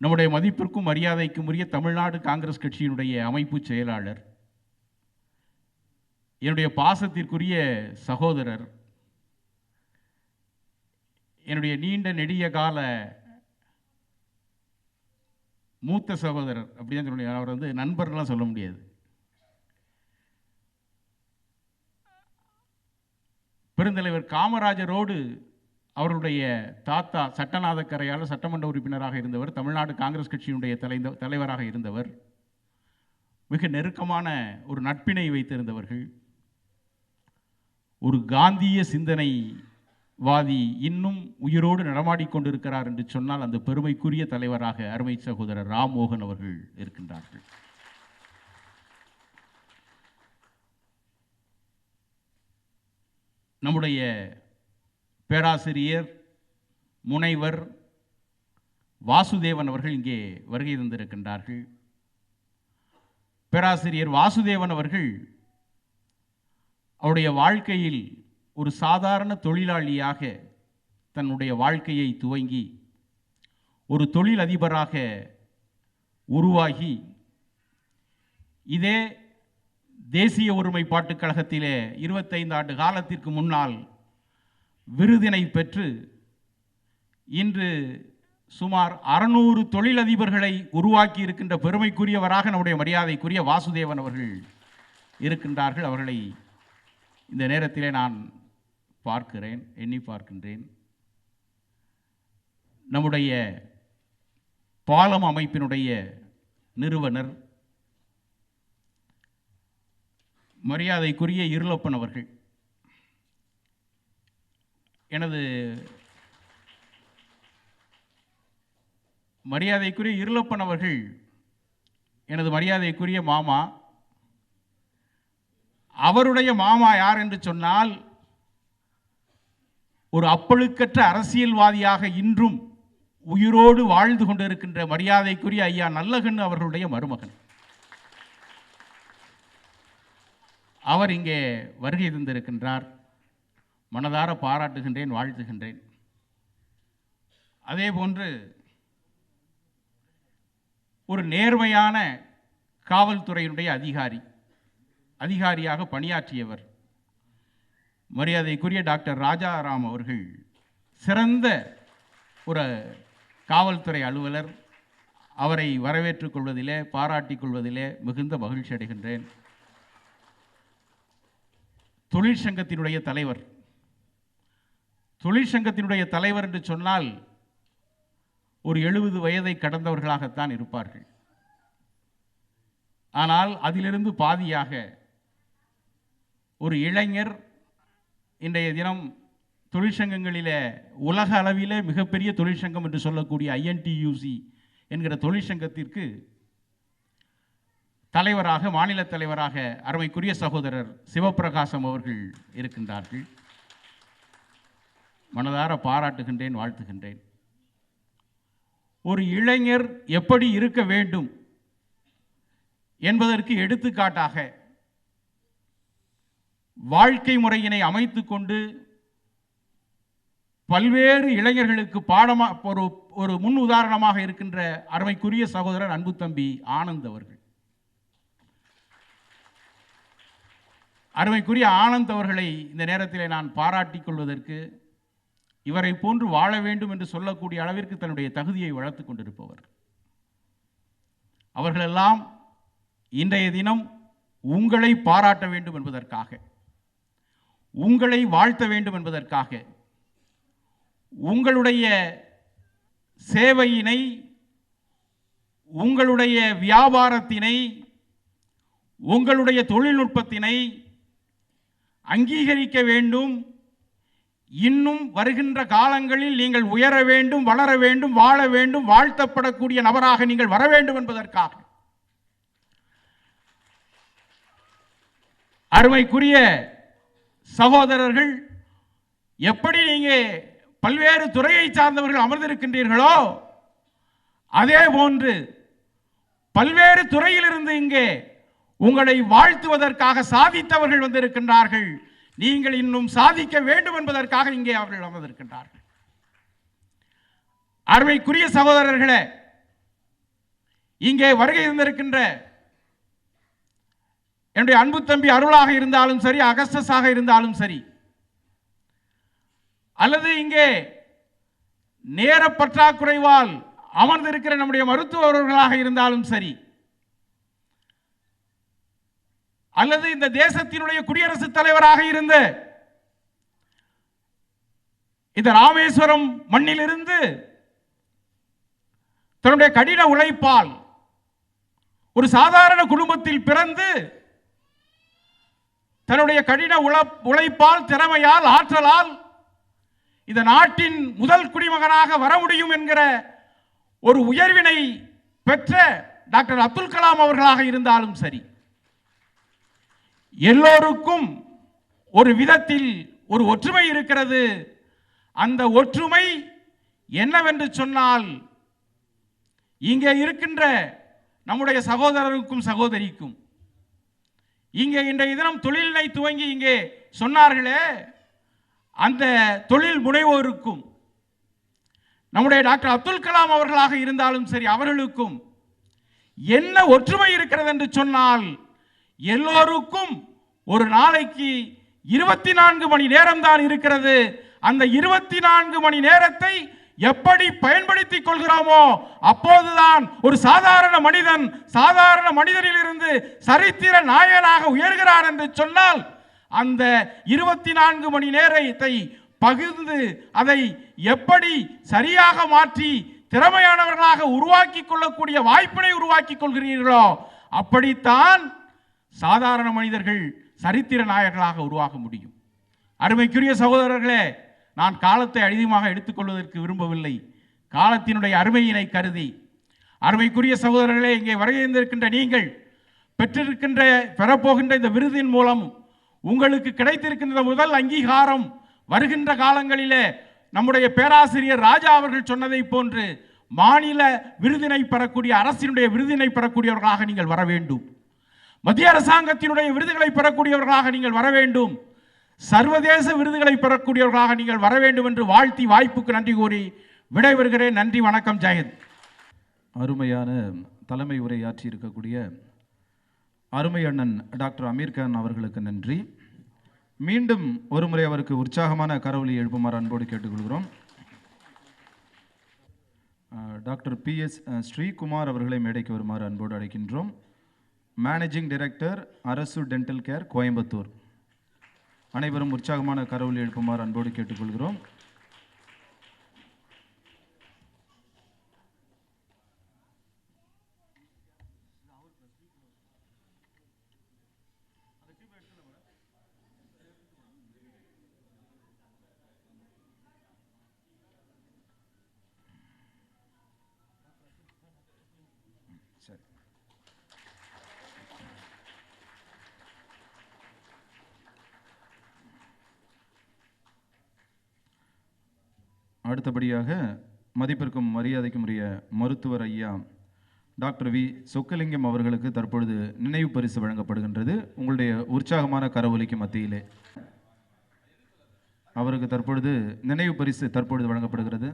நம்முடைய மதிப்பிற்கும் மரியாதைக்கும் உரிய தமிழ்நாடு காங்கிரஸ் கட்சியினுடைய அமைப்பு செயலாளர், என்னுடைய பாசத்திற்குரிய சகோதரர், என்னுடைய நீண்ட நெடிய கால மூத்த சகோதரர், அப்படிதான் சொல்ல, அவர் வந்து நண்பர்லாம் சொல்ல முடியாது. பெருந்தலைவர் காமராஜரோடு அவருடைய தாத்தா சட்டநாத கரையாளர் சட்டமன்ற உறுப்பினராக இருந்தவர், தமிழ்நாடு காங்கிரஸ் கட்சியினுடைய தலைவராக இருந்தவர், மிக நெருக்கமான ஒரு நட்பினை வைத்திருந்தவர்கள். ஒரு காந்திய சிந்தனைவாதி இன்னும் உயிரோடு நடமாடிக்கொண்டிருக்கிறார் என்று சொன்னால் அந்த பெருமைக்குரிய தலைவராக அருமை சகோதரர் ராம்மோகன் அவர்கள் இருக்கின்றார்கள். நம்முடைய பேராசிரியர் முனைவர் வாசுதேவன் அவர்கள் இங்கே வருகை தந்திருக்கின்றார்கள். பேராசிரியர் வாசுதேவன் அவர்கள் அவருடைய வாழ்க்கையில் ஒரு சாதாரண தொழிலாளியாக தன்னுடைய வாழ்க்கையை துவங்கி ஒரு தொழில் அதிபராக உருவாகி இதே தேசிய ஒருமைப்பாட்டுக் கழகத்திலே 25 ஆண்டு காலத்திற்கு முன்னால் விருதினை பெற்று இன்று சுமார் 600 தொழிலதிபர்களை உருவாக்கி இருக்கின்ற பெருமைக்குரியவராக நம்முடைய மரியாதைக்குரிய வாசுதேவன் அவர்கள் இருக்கின்றார்கள். அவர்களை இந்த நேரத்திலே நான் எண்ணி பார்க்கின்றேன். நம்முடைய பாலம் அமைப்பினுடைய நிறுவனர் மரியாதைக்குரிய இருளப்பன் அவர்கள், எனது மரியாதைக்குரிய இருளப்பன் அவர்கள் எனது மரியாதைக்குரிய மாமா. அவருடைய மாமா யார் என்று சொன்னால் ஒரு அப்பழுக்கற்ற அரசியல்வாதியாக இன்றும் உயிரோடு வாழ்ந்து கொண்டிருக்கின்ற மரியாதைக்குரிய ஐயா நல்லகண்ணு அவர்களுடைய மருமகன். அவர் இங்கே வருகை தந்திருக்கின்றார். மனதார பாராட்டுகின்றேன், வாழ்த்துகின்றேன். அதே போன்று ஒரு நேர்மையான காவல்துறையினுடைய அதிகாரியாக பணியாற்றியவர் மரியாதைக்குரிய டாக்டர் ராஜாராம் அவர்கள் சிறந்த ஒரு காவல்துறை அலுவலர். அவரை வரவேற்றுக் கொள்வதிலே, பாராட்டிக் கொள்வதிலே மிகுந்த மகிழ்ச்சி அடைகின்றேன். தொழிற்சங்கத்தினுடைய தலைவர் என்று சொன்னால் ஒரு 70 வயதை கடந்தவர்களாகத்தான் இருப்பார்கள். ஆனால் அதிலிருந்து பாதியாக ஒரு இளைஞர் இன்றைய தினம் தொழிற்சங்கங்களிலே உலக அளவிலே மிகப்பெரிய தொழிற்சங்கம் என்று சொல்லக்கூடிய INTUC என்கிற தொழிற்சங்கத்திற்கு தலைவராக, மாநில தலைவராக அருமைக்குரிய சகோதரர் சிவப்பிரகாசம் அவர்கள் இருக்கின்றார்கள். மனதார பாராட்டுகின்றேன், வாழ்த்துகின்றேன். ஒரு இளைஞர் எப்படி இருக்க வேண்டும் என்பதற்கு எடுத்துக்காட்டாக வாழ்க்கை முறையினை அமைத்துக் கொண்டு பல்வேறு இளைஞர்களுக்கு ஒரு முன் உதாரணமாக இருக்கின்ற அருமைக்குரிய சகோதரர் அன்பு தம்பி ஆனந்த் அவர்கள். அருமைக்குரிய ஆனந்த் அவர்களை இந்த நேரத்தில் நான் பாராட்டிக் கொள்வதற்கு, இவரை போன்று வாழ வேண்டும் என்று சொல்லக்கூடிய அளவிற்கு தன்னுடைய தகுதியை வளர்த்துக் கொண்டிருப்பவர். அவர்களெல்லாம் இன்றைய தினம் உங்களை பாராட்ட வேண்டும் என்பதற்காக, உங்களை வாழ்த்த வேண்டும் என்பதற்காக, உங்களுடைய சேவையினை, உங்களுடைய வியாபாரத்தினை, உங்களுடைய தொழில்நுட்பத்தினை அங்கீகரிக்க வேண்டும். இன்னும் வருகின்ற காலங்களில் நீங்கள் உயர வேண்டும், வளர வேண்டும், வாழ வேண்டும், வாழ்த்தப்படக்கூடிய நபராக நீங்கள் வர வேண்டும் என்பதற்காக அருமைக்குரிய சகோதரர்கள், எப்படி நீங்க பல்வேறு துறையை சார்ந்தவர்கள் அமர்ந்திருக்கின்றீர்களோ அதே போன்று பல்வேறு துறையிலிருந்து இங்கே உங்களை வாழ்த்துவதற்காக சாதித்தவர்கள் வந்திருக்கின்றார்கள். நீங்கள் இன்னும் சாதிக்க வேண்டும் என்பதற்காக இங்கே அவர்கள் அமர்ந்திருக்கின்றார்கள். அருமைக்குரிய சகோதரர்களே, இங்கே வருகை இருந்திருக்கின்ற என்னுடைய அன்பு தம்பி அருளாக இருந்தாலும் சரி, அகஸ்டஸாக இருந்தாலும் சரி, அல்லது இங்கே நேர பற்றாக்குறைவால் அமர்ந்திருக்கிற நம்முடைய மருத்துவர்களாக இருந்தாலும் சரி, அல்லது இந்த தேசத்தினுடைய குடியரசுத் தலைவராக இருந்த இந்த ராமேஸ்வரம் மண்ணிலிருந்து தன்னுடைய கடின உழைப்பால் ஒரு சாதாரண குடும்பத்தில் பிறந்து தன்னுடைய கடின உழைப்பால், திறமையால், ஆற்றலால் இந்த நாட்டின் முதல் குடிமகனாக வர முடியும் என்கிற ஒரு உயர்வினை பெற்ற டாக்டர் அப்துல் கலாம் அவர்களாக இருந்தாலும் சரி, எல்லோருக்கும் ஒரு விதத்தில் ஒரு ஒற்றுமை இருக்கிறது. அந்த ஒற்றுமை என்னவென்று சொன்னால், இங்கே இருக்கின்ற நம்முடைய சகோதரருக்கும் சகோதரிக்கும், இங்கே இன்றைய தினம் தொழிலினை துவங்கி இங்கே சொன்னார்களே அந்த தொழில் முனைவோருக்கும், நம்முடைய டாக்டர் அப்துல் கலாம் அவர்களாக இருந்தாலும் சரி, அவர்களுக்கும் என்ன ஒற்றுமை இருக்கிறது என்று சொன்னால், எல்லோருக்கும் ஒரு நாளைக்கு 24 மணி நேரம் தான் இருக்கிறது. அந்த 24 மணி நேரத்தை எப்படி பயன்படுத்திக் கொள்கிறோமோ அப்போதுதான் ஒரு சாதாரண மனிதனிலிருந்து சரித்திர நாயகனாக உயர்கிறார் என்று சொன்னால், அந்த 24 மணி நேரத்தை பகிர்ந்து அதை எப்படி சரியாக மாற்றி திறமையானவர்களாக உருவாக்கி கொள்ளக்கூடிய வாய்ப்பினை உருவாக்கி கொள்கிறீர்களோ அப்படித்தான் சாதாரண மனிதர்கள் சரித்திர நாயகர்களாக உருவாக முடியும். அருமைக்குரிய சகோதரர்களே, நான் காலத்தை அதிகமாக எடுத்துக்கொள்வதற்கு விரும்பவில்லை. காலத்தினுடைய அருமையினை கருதி, அருமைக்குரிய சகோதரர்களே, இங்கே வருகின்ற நீங்கள் பெறப்போகின்ற இந்த விருதின் மூலம் உங்களுக்கு கிடைத்திருக்கின்ற முதல் அங்கீகாரம் வருகின்ற காலங்களிலே நம்முடைய பேராசிரியர் ராஜா அவர்கள் சொன்னதை போன்று மாநில விருதினை பெறக்கூடிய, அரசினுடைய விருதினை பெறக்கூடியவர்களாக நீங்கள் வர வேண்டும். மத்திய அரசாங்கத்தினுடைய விருதுகளை பெறக்கூடியவர்களாக நீங்கள் வர வேண்டும். சர்வதேச விருதுகளை பெறக்கூடியவர்களாக நீங்கள் வர வேண்டும் என்று வாழ்த்தி வாய்ப்புக்கு நன்றி கூறி விடைபெறுகிறேன். நன்றி, வணக்கம், ஜெயஹிந்த். அருமையான தலைமை உரையாற்றி இருக்கக்கூடிய அருமை அண்ணன் டாக்டர் அமீர்கான் அவர்களுக்கு நன்றி. மீண்டும் ஒருமுறை அவருக்கு உற்சாகமான கரவொலி எழுப்புமாறு அன்போடு கேட்டுக்கொள்கிறோம். டாக்டர் PS ஸ்ரீகுமார் அவர்களை மேடைக்கு வருமாறு அன்போடு அழைக்கின்றோம். மேனேஜிங் டைரக்டர், அரசு டென்டல் கேர், கோயம்புத்தூர். அனைவரும் உற்சாகமான கரவொலி எழுப்புமாறு அன்போடு கேட்டுக்கொள்கிறோம். சரி, அடுத்தபடியாக மதிப்பிற்கும் மரியாதைக்கும் உரிய மருத்துவர் ஐயா டாக்டர் V சொக்கலிங்கம் அவர்களுக்கு தற்பொழுது நினைவு பரிசு வழங்கப்படுகின்றது. உங்களுடைய உற்சாகமான கரவொலிக்கு மத்தியிலே அவருக்கு தற்பொழுது நினைவு பரிசு தற்பொழுது வழங்கப்படுகிறது.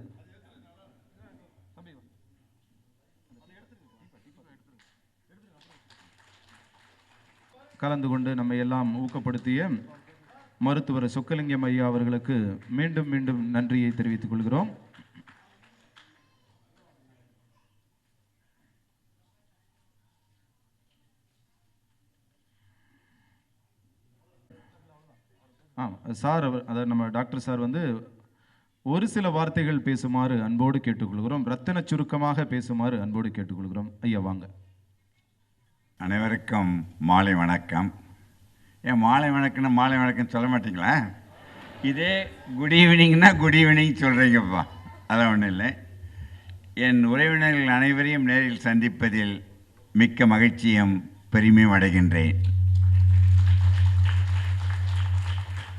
கலந்து கொண்டு நம்மை எல்லாம் ஊக்கப்படுத்திய மருத்துவர் சொக்கலிங்கம் ஐயா அவர்களுக்கு மீண்டும் மீண்டும் நன்றியை தெரிவித்துக் கொள்கிறோம். சார் அதாவது நம்ம டாக்டர் சார் ஒரு சில வார்த்தைகள் பேசுமாறு அன்போடு கேட்டுக்கொள்கிறோம். ரத்தின சுருக்கமாக பேசுமாறு அன்போடு கேட்டுக்கொள்கிறோம். ஐயா வாங்க. அனைவருக்கும் மாலை வணக்கம். ஏன் மாலை வணக்கம்னா மாலை வணக்கம் சொல்ல மாட்டீங்களா? இதே குட் ஈவினிங்னா குட் ஈவினிங் சொல்கிறீங்கப்பா. அதான் ஒன்றும் இல்லை. என் உறவினர்கள் அனைவரையும் நேரில் சந்திப்பதில் மிக்க மகிழ்ச்சியும் பெருமையும் அடைகின்றேன்.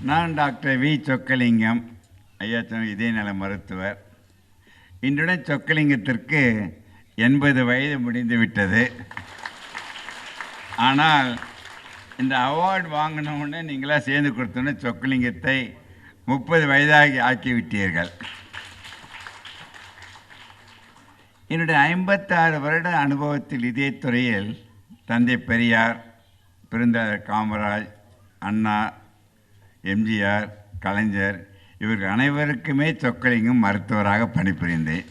நான் டாக்டர் வி சொக்கலிங்கம், ஐயா சொன்ன இதயநல மருத்துவர். இன்றுடன் சொக்கலிங்கத்திற்கு 80 வயது முடிந்து விட்டது. ஆனால் இந்த அவார்டு வாங்கினவுடனே நீங்களாம் சேர்ந்து கொடுத்தோன்னே சொக்கலிங்கத்தை 30 வயதாகி ஆக்கிவிட்டீர்கள். என்னுடைய 56 வருட அனுபவத்தில் இதே துறையில் தந்தை பெரியார், பெருந்தலைவர் காமராஜ், அண்ணா, எம்ஜிஆர், கலைஞர் இவர்கள் அனைவருக்குமே சொக்கலிங்கம் மருத்துவராக பணிபுரிந்தேன்.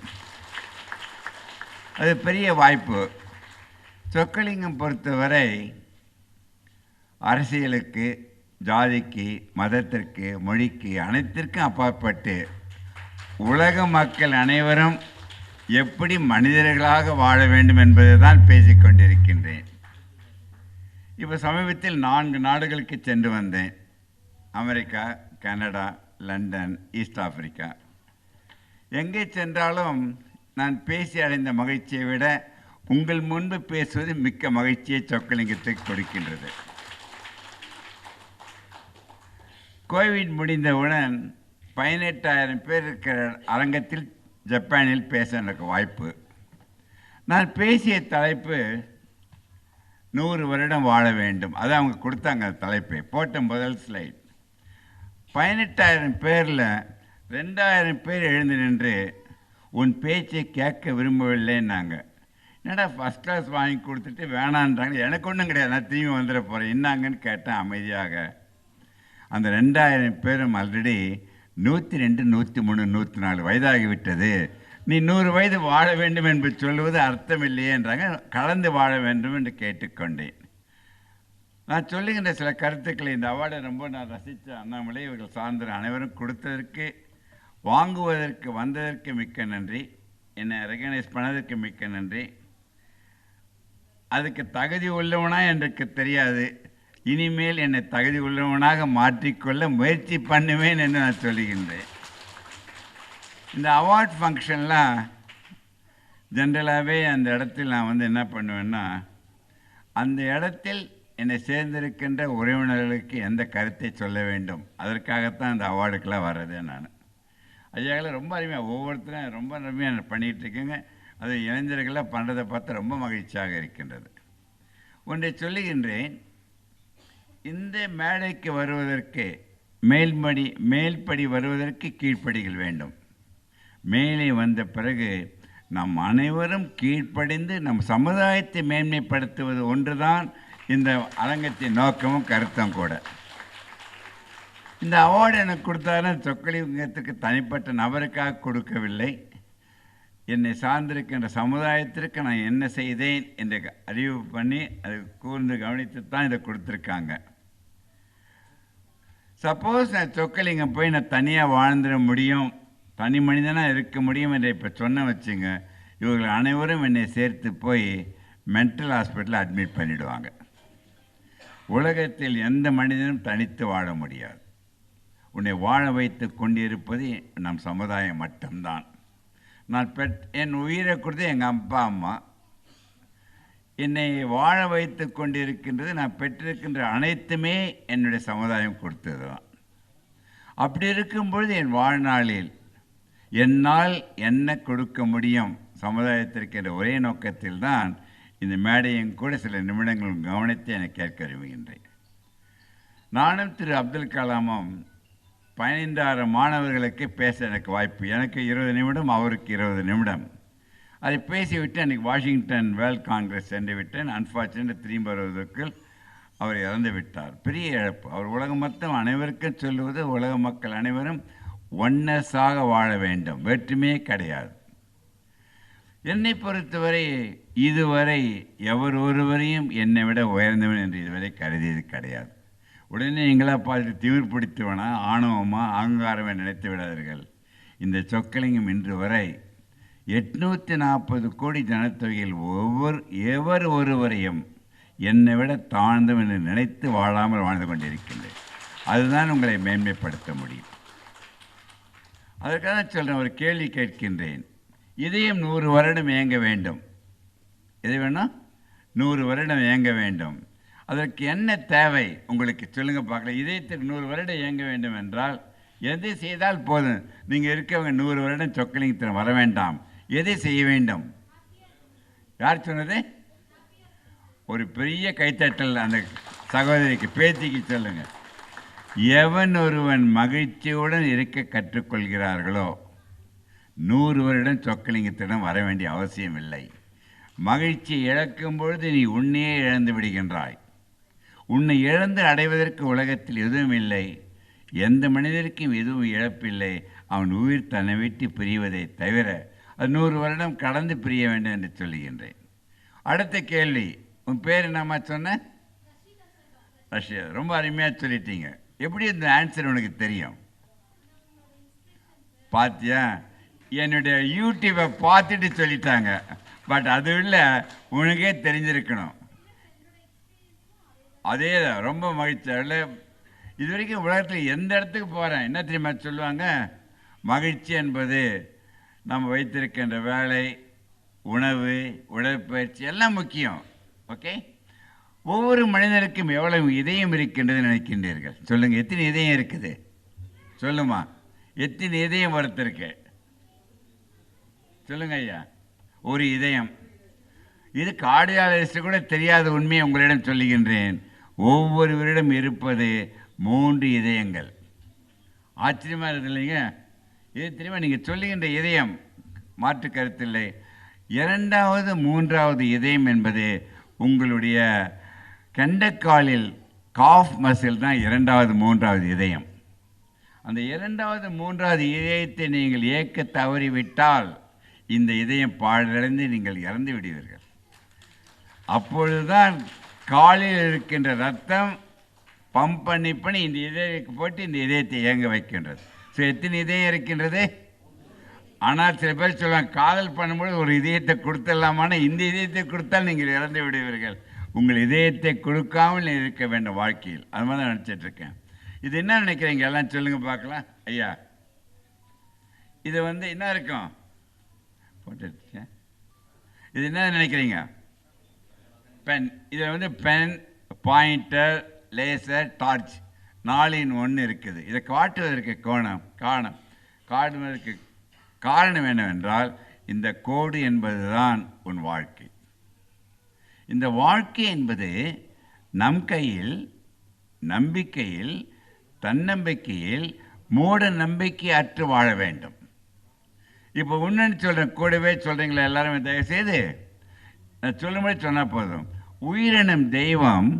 அது பெரிய வாய்ப்பு. சொக்கலிங்கம் பொறுத்தவரை அரசியலுக்கு, ஜாதிக்கு, மதத்திற்கு, மொழிக்கு அனைத்திற்கும் அப்பாற்பட்டு உலக மக்கள் அனைவரும் எப்படி மனிதர்களாக வாழ வேண்டும் என்பதை தான் பேசிக்கொண்டிருக்கின்றேன். இப்போ சமீபத்தில் 4 நாடுகளுக்கு சென்று வந்தேன். America, Canada, London, East Africa. எங்கே சென்றாலும் நான் பேசி அடைந்த மகிழ்ச்சியை விட உங்கள் முன்பு பேசுவது மிக்க மகிழ்ச்சியை சொக்கலிங்கத்தை கொடுக்கின்றது. கோவிட் முடிந்தவுடன் 18,000 பேர் இருக்கிற அரங்கத்தில் ஜப்பானில் பேச எனக்கு வாய்ப்பு. நான் பேசிய தலைப்பு 100 வருடம் வாழ வேண்டும். அது அவங்க கொடுத்தாங்க தலைப்பை. போட்ட முதல் ஸ்லைட் 18,000 பேரில் 2,000 பேர் எழுந்து நின்று உன் பேச்சை கேட்க விரும்பவில்லைன்னாங்க. என்னடா ஃபஸ்ட் கிளாஸ் வாங்கி கொடுத்துட்டு வேணான்றாங்க. எனக்கு ஒன்றும் கிடையாது, நான் திரும்பி வந்துட போகிறேன், என்னாங்கன்னு கேட்டேன் அமைதியாக. அந்த 2,000 பேரும் ஆல்ரெடி 102, 103, 104 வயதாகிவிட்டது. நீ 100 வயது வாழ வேண்டும் என்று சொல்லுவது அர்த்தம் இல்லையேன்றாங்க. கலந்து வாழ வேண்டும் என்று கேட்டுக்கொண்டேன். நான் சொல்லுகின்ற சில கருத்துக்களை, இந்த அவார்டை ரொம்ப நான் ரசித்த அண்ணாமலை இவர்கள் சார்ந்த அனைவரும் கொடுத்ததற்கு, வாங்குவதற்கு வந்ததற்கு மிக்க நன்றி. என்னை ரெகனைஸ் பண்ணதற்கு மிக்க நன்றி. அதுக்கு தகுதி உள்ளவனா எனக்கு தெரியாது. இனிமேல் என்னை தகுதி உள்ளவனாக மாற்றிக்கொள்ள முயற்சி பண்ணுவேன் என்று நான் சொல்லுகின்றேன். இந்த அவார்ட் ஃபங்க்ஷன்லாம் ஜென்ரலாகவே அந்த இடத்தில் நான் என்ன பண்ணுவேன்னா, அந்த இடத்தில் என்னை சேர்ந்திருக்கின்ற உறவினர்களுக்கு எந்த கருத்தை சொல்ல வேண்டும், அதற்காகத்தான் அந்த அவார்டுக்கெல்லாம் வர்றதே. நான் ஐயாக்களை ரொம்ப அருமையாக ஒவ்வொருத்தரும் ரொம்ப அருமையாக பண்ணிகிட்ருக்கேங்க. அது இளைஞர்களாக பண்ணுறதை பார்த்து ரொம்ப மகிழ்ச்சியாக இருக்கின்றது. ஒன்றை சொல்லுகின்றேன், இந்த மேடைக்கு வருவதற்கு மேல்படி வருவதற்கு கீழ்ப்படிகள் வேண்டும். மேலே வந்த பிறகு நம் அனைவரும் கீழ்ப்படிந்து நம் சமுதாயத்தை மேன்மைப்படுத்துவது ஒன்றுதான் இந்த அரங்கத்தின் நோக்கமும் கருத்தும் கூட. இந்த அவார்டு எனக்கு கொடுத்தாலும் சொக்கலிங்கத்துக்கு தனிப்பட்ட நபருக்காக கொடுக்கவில்லை. என்னை சார்ந்திருக்கின்ற சமுதாயத்திற்கு நான் என்ன செய்தேன் என்று அறிவு பண்ணி அது கூர்ந்து கவனித்து தான் இதை கொடுத்துருக்காங்க. சப்போஸ் நான் சொக்கலிங்கம் போய் நான் தனியாக வாழ்ந்துட முடியும், தனி மனிதனாக இருக்க முடியும் என்று இப்போ சொன்ன வச்சுங்க, இவர்கள் அனைவரும் என்னை சேர்த்து போய் மென்டல் ஹாஸ்பிட்டலில் அட்மிட் பண்ணிவிடுவாங்க. உலகத்தில் எந்த மனிதனும் தனித்து வாழ முடியாது. உன்னை வாழ வைத்து கொண்டிருப்பது நம் சமுதாயம் மட்டும்தான். நான் என் உயிரை கொடுத்து எங்கள் அப்பா அம்மா, என்னை வாழ வைத்து கொண்டிருக்கின்றது நான் பெற்றிருக்கின்ற அனைத்துமே என்னுடைய சமுதாயம் கொடுத்தது தான். அப்படி இருக்கும்பொழுது என் வாழ்நாளில் என்னால் என்ன கொடுக்க முடியும் சமுதாயத்திற்கு என்ற ஒரே நோக்கத்தில் தான் இந்த மேடையும் கூட சில நிமிடங்கள் கவனித்து என கேட்க விரும்புகின்றேன். நானும் திரு அப்துல் கலாமும் 15,000 மாணவர்களுக்கு பேச எனக்கு வாய்ப்பு. எனக்கு 20 நிமிடம், அவருக்கு 20 நிமிடம். அதை பேசிவிட்டு அன்றைக்கி வாஷிங்டன் வேர்ல்ட் காங்கிரஸ் சென்று விட்டேன். அன்ஃபார்ச்சுனேட் திரும்பி வருவதற்குள் அவர் இறந்து விட்டார். பெரிய இழப்பு. அவர் உலகம் மொத்தம் அனைவருக்கும் சொல்லுவது, உலக மக்கள் அனைவரும் ஒன்னஸாக வாழ வேண்டும், வேற்றுமையே கிடையாது. என்னை பொறுத்தவரை இதுவரை எவர் ஒருவரையும் என்னை விட உயர்ந்தவன் என்று இதுவரை கருதியது கிடையாது. உடனே எங்களாக பார்த்து திமிர் பிடித்தவனா, ஆணவமா, அகங்காரமே நினைத்து விடாதீர்கள். இந்த சொக்கலிங்கம் இன்று வரை 840 கோடி ஜனத்தொகையில் எவர் ஒருவரையும் என்னை விட தாழ்ந்தவன் என்று நினைத்து வாழாமல் வாழ்ந்து கொண்டிருக்கின்றேன். அதுதான் உங்களை மேன்மைப்படுத்த முடியும். அதற்காக சொல்கிறேன், ஒரு கேள்வி கேட்கின்றேன். இதயம் 100 வருடம் இயங்க வேண்டும். எது வேணும்? 100 வருடம் இயங்க வேண்டும். அதற்கு என்ன தேவை உங்களுக்கு சொல்லுங்கள் பார்க்கலாம். இதயத்துக்கு 100 வருடம் இயங்க வேண்டும் என்றால் எதை செய்தால் போதும்? நீங்கள் இருக்கவங்க 100 வருடம் சொக்கலிங்கத்தில் வர வேண்டாம். எதை செய்ய வேண்டும்? யார் சொன்னது? ஒரு பெரிய கைத்தட்டல் அந்த சகோதரிக்கு, பேத்திக்கு சொல்லுங்கள். எவன் ஒருவன் மகிழ்ச்சியுடன் இருக்க கற்றுக்கொள்கிறார்களோ 100 வருடம் சொக்கலிங்கத்திடம் வர வேண்டிய அவசியம் இல்லை. மகிழ்ச்சி இழக்கும் பொழுது நீ உன்னையே இழந்து விடுகின்றாய். உன்னை இழந்து அடைவதற்கு உலகத்தில் எதுவும் இல்லை. எந்த மனிதருக்கும் எதுவும் இழப்பில்லை. அவன் உயிர் தன்னை விட்டு பிரிவதை தவிர அது 100 வருடம் கடந்து பிரிய வேண்டும் என்று சொல்லுகின்றேன். அடுத்த கேள்வி, உன் பேர் என்னம்மா சொன்ன? ரஷ்யா. ரொம்ப அருமையாக சொல்லிட்டீங்க. எப்படி இந்த ஆன்சர் உனக்கு தெரியும்? பார்த்தியா? என்னுடைய யூடியூப்பை பார்த்துட்டு சொல்லிட்டாங்க. பட் அது இல்லை, உனக்கே தெரிஞ்சிருக்கணும். அதே தான், ரொம்ப மகிழ்ச்சி. அதில் இது வரைக்கும் உலகத்தில் எந்த இடத்துக்கு போகிறேன் என்ன தெரியுமா சொல்லுவாங்க? மகிழ்ச்சி என்பது நம்ம வைத்திருக்கின்ற வேலை, உணவு, உடற்பயிற்சி எல்லாம் முக்கியம். ஓகே, ஒவ்வொரு மனிதனுக்கும் எவ்வளவு இதயம் இருக்கின்றது நினைக்கின்றீர்கள்? சொல்லுங்கள், எத்தனை இதயம் இருக்குது? சொல்லுமா, எத்தனை இதயம் ஒருத்தருக்கு? சொல்லுங்க ஐயா. ஒரு இதயம். இது கார்டியாலஜிஸ்ட் கூட தெரியாத உண்மையை உங்களிடம் சொல்லுகின்றேன். ஒவ்வொருவரிடம் இருப்பது 3 இதயங்கள். ஆச்சரியமாக இருக்குது இல்லைங்க? இது தெரியுமா? நீங்கள் சொல்லுகின்ற இதயம் மாற்று கருத்தில்லை. 2வது 3வது இதயம் என்பது உங்களுடைய கெண்டைக்காலில் காஃப் மசில் தான் 2வது 3வது இதயம். அந்த 2வது 3வது இதயத்தை நீங்கள் இயக்க தவறிவிட்டால் இந்த இதயம் பாழடைந்து நீங்கள் இறந்து விடுவீர்கள். அப்பொழுதுதான் காலில் இருக்கின்ற ரத்தம் பம்ப் பண்ணி இந்த இதயத்துக்கு போட்டு இந்த இதயத்தை இயங்க வைக்கின்றது. ஸோ எத்தனை இதயம் இருக்கின்றது? ஆனால் சில பேர் சொல்லுவாங்க, காதல் பண்ணும்போது ஒரு இதயத்தை கொடுத்துடலாமான, இந்த இதயத்தை கொடுத்தால் நீங்கள் இறந்து விடுவீர்கள். உங்கள் இதயத்தை கொடுக்காமல் இருக்க வேண்டும் வாழ்க்கையில். அது மாதிரி தான் நினச்சிட்ருக்கேன். இது என்ன நினைக்கிறீங்க எல்லாம் சொல்லுங்கள் பார்க்கலாம். ஐயா, இது என்ன இருக்கும்? போட்டு இது என்ன நினைக்கிறீங்க? பென். இதில் pen, pointer, laser, torch 4-in-1 இருக்குது. இதை காட்டுவதற்கு காட்டுவதற்கு காரணம் என்னவென்றால் இந்த கோடு என்பது தான் உன் வாழ்க்கை. இந்த வாழ்க்கை என்பது நம் கையில், நம்பிக்கையில், தன்னம்பிக்கையில், மூட நம்பிக்கை அற்று வாழ வேண்டும். இப்போ ஒன்றுன்னு சொல்கிறேன், கூடவே சொல்கிறீங்களா எல்லாருமே? தயவுசெய்து நான் சொல்லும்போது சொன்னால் போதும். உயிரினம் தெய்வம்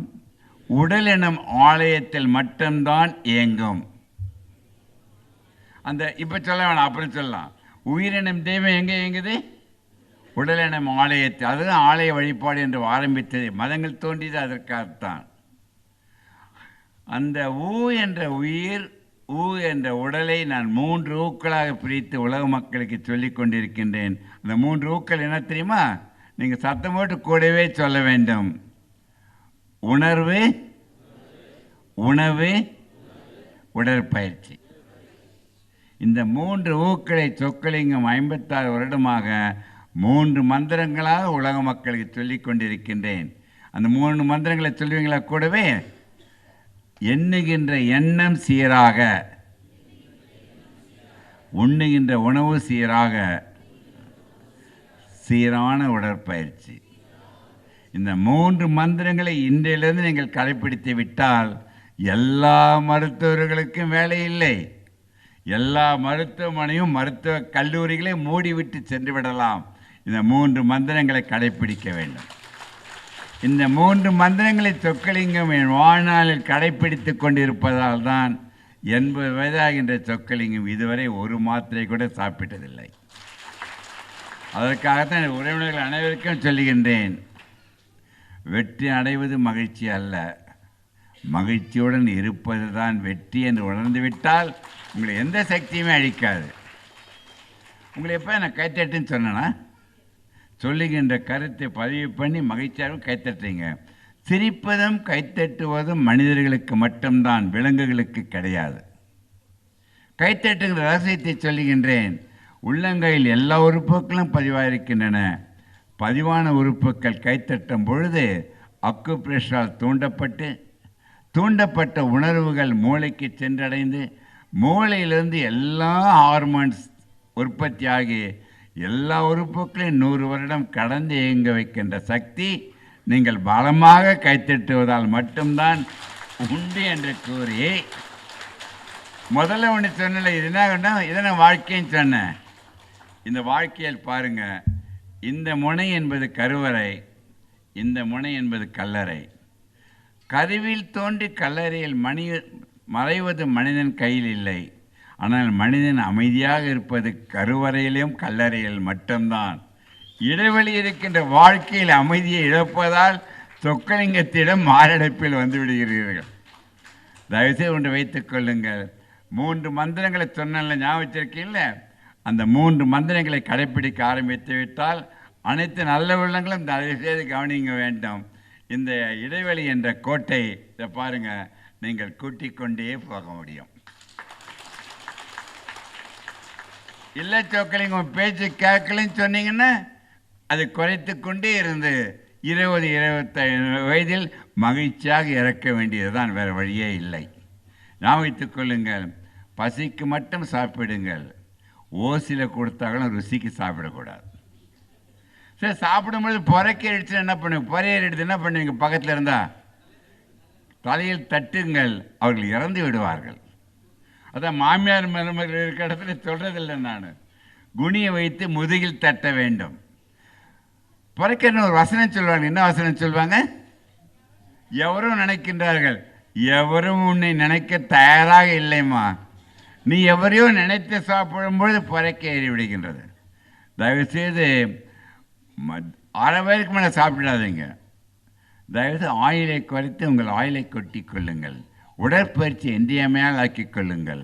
உடல் எனும் ஆலயத்தில் மட்டும்தான் இயங்கும். அந்த இப்போ சொல்ல வேணாம், அப்புறம் சொல்லலாம். உயிரினம் தெய்வம் எங்கே இயங்குது? உடல் எனும் ஆலயத்தில். அதுதான் ஆலய வழிபாடு என்று ஆரம்பித்தது. மதங்கள் தோன்றியது அதற்காகத்தான். அந்த என்ற உயிர், என்ற உடலை நான் 3 ஊக்களாக பிரித்து உலக மக்களுக்கு சொல்லிக் கொண்டிருக்கின்றேன். அந்த 3 ஊக்கள் என்ன தெரியுமா? நீங்கள் சத்தம் போட்டு கூடவே சொல்ல வேண்டும். உணர்வு, உணவு, உடற்பயிற்சி. இந்த 3 ஊக்களை சொக்கலிங்கம் 56 வருடமாக 3 மந்திரங்களாக உலக மக்களுக்கு சொல்லிக் கொண்டிருக்கின்றேன். அந்த 3 மந்திரங்களை சொல்லுவீங்களா கூடவே? எண்ணுகின்ற எண்ணம் சீராக, உண்ணுகின்ற உணவு சீராக, சீரான உடற்பயிற்சி. இந்த 3 மந்திரங்களை இன்றையிலிருந்து நீங்கள் கடைப்பிடித்து விட்டால் எல்லா மருத்துவர்களுக்கும் வேலை இல்லை. எல்லா மருத்துவமனையும் மருத்துவ கல்லூரிகளையும் மூடிவிட்டு சென்று விடலாம். இந்த 3 மந்திரங்களை கடைப்பிடிக்க வேண்டும். இந்த 3 மந்திரங்களை சொக்கலிங்கம் என் வாழ்நாளில் கடைப்பிடித்து கொண்டிருப்பதால் தான் 80 வயதாகின்ற சொக்கலிங்கம் இதுவரை ஒரு மாத்திரை கூட சாப்பிட்டதில்லை. அதற்காகத்தான் உறவினர்கள் அனைவருக்கும் சொல்லுகின்றேன், வெற்றி அடைவது மகிழ்ச்சி அல்ல, மகிழ்ச்சியுடன் இருப்பது தான் வெற்றி என்று உணர்ந்துவிட்டால் உங்களை எந்த சக்தியுமே அழிக்காது. உங்களை எப்போ நான் கைத்தட்டுன்னு சொன்னேன்னா, சொல்லுகின்ற கருத்தை பதிவு பண்ணி மகிழ்ச்சியாகவும் கைத்தட்டுறீங்க. சிரிப்பதும் கைத்தட்டுவதும் மனிதர்களுக்கு மட்டும்தான், விலங்குகளுக்கு கிடையாது. கைத்தட்டுகிற ரகசியத்தை சொல்லுகின்றேன். உள்ளங்கையில் எல்லா உறுப்புகளும் பதிவாயிருக்கின்றன. பதிவான உறுப்புகள் கைத்தட்டும் பொழுது அக்குப்ரெஷரால் தூண்டப்பட்ட உணர்வுகள் மூளைக்கு சென்றடைந்து மூளையிலிருந்து எல்லா ஹார்மோன்ஸ் உற்பத்தியாகி எல்லா உறுப்புகளையும் 100 வருடம் கடந்து இயங்க வைக்கின்ற சக்தி நீங்கள் பலமாக கைத்தட்டுவதால் மட்டும்தான் உண்டு என்று கூறி, முதல்ல ஒன்று சொன்னல, இது என்ன இதை நான் வாழ்க்கைன்னு சொன்னேன். இந்த வாழ்க்கையில் பாருங்க, இந்த முனை என்பது கருவறை, இந்த முனை என்பது கல்லறை. கருவில் தோன்றி கல்லறையில் மறைவது மனிதன் கையில் இல்லை. ஆனால் மனிதன் அமைதியாக இருப்பது கருவறையிலும் கல்லறையில் மட்டும்தான். இடைவெளி இருக்கின்ற வாழ்க்கையில் அமைதியை இழப்பதால் சொக்கலிங்கத்திடம் மாரடைப்பில் வந்து விடுகிறீர்கள். தயவுசெய்து ஒன்று வைத்துக் கொள்ளுங்கள். 3 மந்திரங்களை சொன்ன ஞாபகம் வச்சிருக்கீங்கள, அந்த 3 மந்திரங்களை கடைப்பிடிக்க ஆரம்பித்து விட்டால் அனைத்து நல்ல உள்ளங்களும் தயவுசெய்து கவனிக்க வேண்டும். இந்த இடைவெளி என்ற கோட்டை இதை பாருங்க, நீங்கள் கூட்டிக் கொண்டே போக முடியும். இல்லை சொக்கலிங்க பேச்சு கேட்கலன்னு சொன்னீங்கன்னா அது குறைத்து கொண்டே இருந்து 20-25 வயதில் மகிழ்ச்சியாக இறக்க வேண்டியது தான், வேறு வழியே இல்லை. ஞாபகத்துக் கொள்ளுங்கள், பசிக்கு மட்டும் சாப்பிடுங்கள், ஓசியில் கொடுத்தாங்களும் ருசிக்கு சாப்பிடக்கூடாது. சரி, சாப்பிடும்போது பொறைக்க எடுத்து என்ன பண்ணுங்க, பொறையர் எடுத்து என்ன பண்ணுவீங்க, பக்கத்தில் இருந்தால் தலையில் தட்டுங்கள், அவர்கள் இறந்து விடுவார்கள். அதான் மாமியார் மருமகள் இருக்கிற இடத்துல சொல்கிறதில்லை நான், குனியை வைத்து முதுகில் தட்ட வேண்டும். பொறைக்கன்னு ஒரு வசனம் சொல்லுவாங்க. என்ன வசனம் சொல்லுவாங்க? எவரும் நினைக்கின்றார்கள், எவரும் உன்னை நினைக்க தயாராக இல்லைம்மா, நீ எவரையோ நினைத்து சாப்பிடும்பொழுது பொறைக்க ஏறி விடுகின்றது. தயவுசெய்து 6 பேருக்கு மேலே சாப்பிடாதீங்க. தயவுசெய்து ஆயிலை குறைத்து உங்கள் ஆயிலை கொட்டி கொள்ளுங்கள். உடற்பயிற்சி இன்றியமையால் ஆக்கிக் கொள்ளுங்கள்.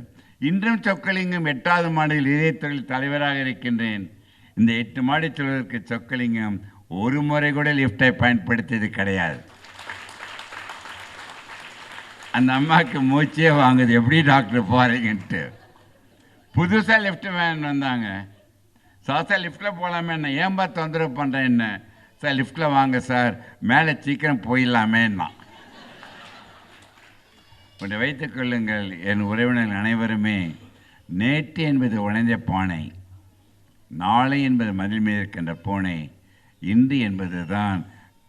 இன்றும் சொக்கலிங்கம் 8வது மாடியில் இதயத்தொழில் தலைவராக இருக்கின்றேன். இந்த 8 மாடி சொல்வதற்கு சொக்கலிங்கம் ஒரு முறை கூட லிஃப்டை பயன்படுத்தியது கிடையாது. அந்த அம்மாவுக்கு மூச்சே வாங்குது, எப்படி டாக்டர் போகிறீங்கன்ட்டு. புதுசாக லிஃப்ட் வேன் வந்தாங்க. சார் லிஃப்ட்டில் போகலாமே, என்ன ஏன்பா தொந்தரவு பண்ணுறேன், என்ன சார் லிஃப்ட்டில் வாங்க சார், மேலே சீக்கிரம் போயிடலாமேன்னா. ஒன்றை வைத்துக் கொள்ளுங்கள், என் உறவினர்கள் அனைவருமே, நேற்று என்பது உடைந்த பானை, நாளை என்பது மதில் மீது இருக்கின்ற பூனை, இன்று என்பது தான்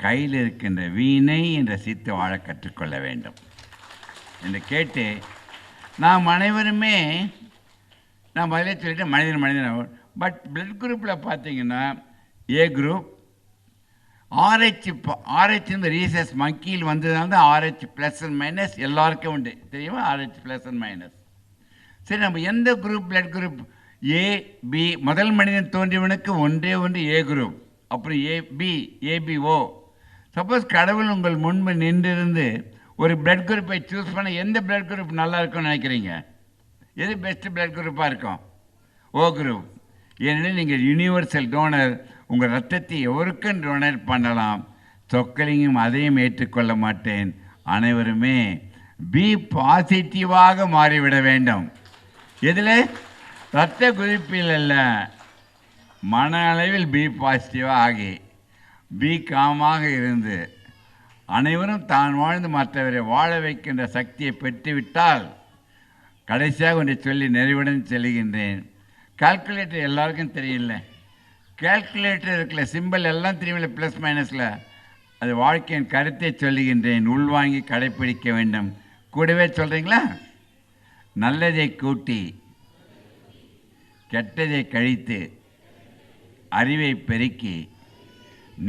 கையில் இருக்கின்ற வீணை என்ற சித்து வாழ கற்றுக்கொள்ள வேண்டும் என்று கேட்டு, நாம் அனைவருமே நான் பதிலே சொல்லிட்டு மனிதன். பட் பிளட் குரூப்பில் பார்த்தீங்கன்னா ஏ குரூப், RH ரீசஸ் மங்கியில் வந்ததுனால தான் RH ப்ளஸ் அண்ட் மைனஸ் எல்லாருக்கும் உண்டு, தெரியுமா? RH plus and minus. சரி, நம்ம எந்த குரூப் பிளட் குரூப்? AB. முதல் மனிதன் தோன்றியவனுக்கு ஒன்றே ஏ குரூப், அப்புறம் ABO. சப்போஸ் கடவுள் உங்கள் முன்பு நின்றிருந்து ஒரு பிளட் குரூப்பை சூஸ் பண்ண எந்த பிளட் குரூப் நல்லா இருக்கும்னு நினைக்கிறீங்க? எது பெஸ்ட்டு பிளட் குரூப்பாக இருக்கும்? O group. ஏனெனில் நீங்கள் யூனிவர்சல் டோனர், உங்கள் ரத்தத்தை எவருக்கும் டொனேட் பண்ணலாம். சொக்கலிங்கம் அதையும் ஏற்றுக்கொள்ள மாட்டேன். அனைவருமே பி பாசிட்டிவாக மாறிவிட வேண்டும். இதில் இரத்த குறிப்பில் அல்ல, மன அளவில் பி பாசிட்டிவாக ஆகி பி காமாக இருந்து அனைவரும் தான் வாழ்ந்து மற்றவரை வாழ வைக்கின்ற சக்தியை பெற்றுவிட்டால், கடைசியாக ஒன்றை சொல்லி நிறைவுடன் செல்கின்றேன். கால்குலேட்டர் எல்லாருக்கும் தெரியல, கால்குலேட்டர் இருக்கிற சிம்பிள் எல்லாம் தெரியுமில்ல, ப்ளஸ் மைனஸில். அது வாழ்க்கையின் கருத்தை சொல்லுகின்றேன், உள்வாங்கி கடைப்பிடிக்க வேண்டும். கூடவே சொல்கிறீங்களா? நல்லதை கூட்டி கெட்டதை கழித்து அறிவை பெருக்கி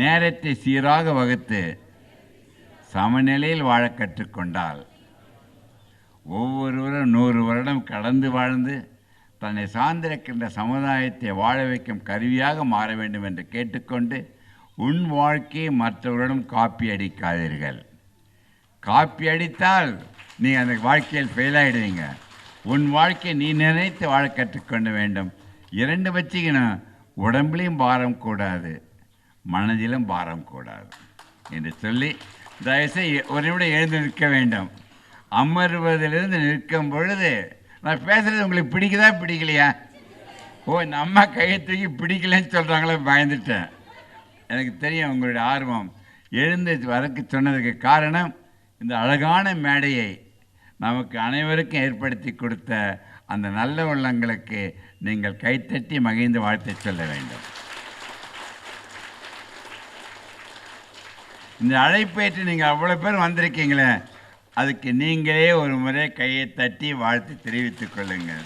நேரத்தை சீராக வகுத்து சமநிலையில் வாழ கற்றுக்கொண்டால் ஒவ்வொருவரும் 100 வருடம் கடந்து வாழ்ந்து தன்னை சார்ந்திருக்கின்ற சமுதாயத்தை வாழ வைக்கும் கருவியாக மாற வேண்டும் என்று கேட்டுக்கொண்டு, உன் வாழ்க்கையை மற்றவரிடம் காப்பி அடிக்காதீர்கள். காப்பி அடித்தால் நீ அந்த வாழ்க்கையில் ஃபெயிலாகிடுவீங்க. உன் வாழ்க்கையை நீ நினைத்து வாழ கற்றுக்கொள்ள வேண்டும். 2 வச்சுக்கணும், உடம்புலையும் பாரம் கூடாது, மனதிலும் பாரம் கூடாது என்று சொல்லி தயவுசெய்து ஒரு நிமிடம் எழுந்து நிற்க வேண்டும். அமர்வதிலிருந்து நிற்கும் பொழுது நான் பேசுகிறது உங்களுக்கு பிடிக்குதா பிடிக்கலையா? இந்த அம்மா கையை தூக்கி பிடிக்கலன்னு சொல்கிறாங்களே, பயந்துட்டேன். எனக்கு தெரியும் உங்களுடைய ஆர்வம். எழுந்து வரக்கு சொன்னதுக்கு காரணம் இந்த அழகான மேடையை நமக்கு அனைவருக்கும் ஏற்படுத்தி கொடுத்த அந்த நல்ல உள்ளங்களுக்கு நீங்கள் கைத்தட்டி மகிழ்ந்து வாழ்த்து சொல்ல வேண்டும். இந்த அழைப்பேற்று நீங்கள் அவ்வளோ பேர் வந்திருக்கீங்களே, அதுக்கு நீங்களே ஒரு முறை கையை தட்டி வாழ்த்து தெரிவித்துக் கொள்ளுங்கள்.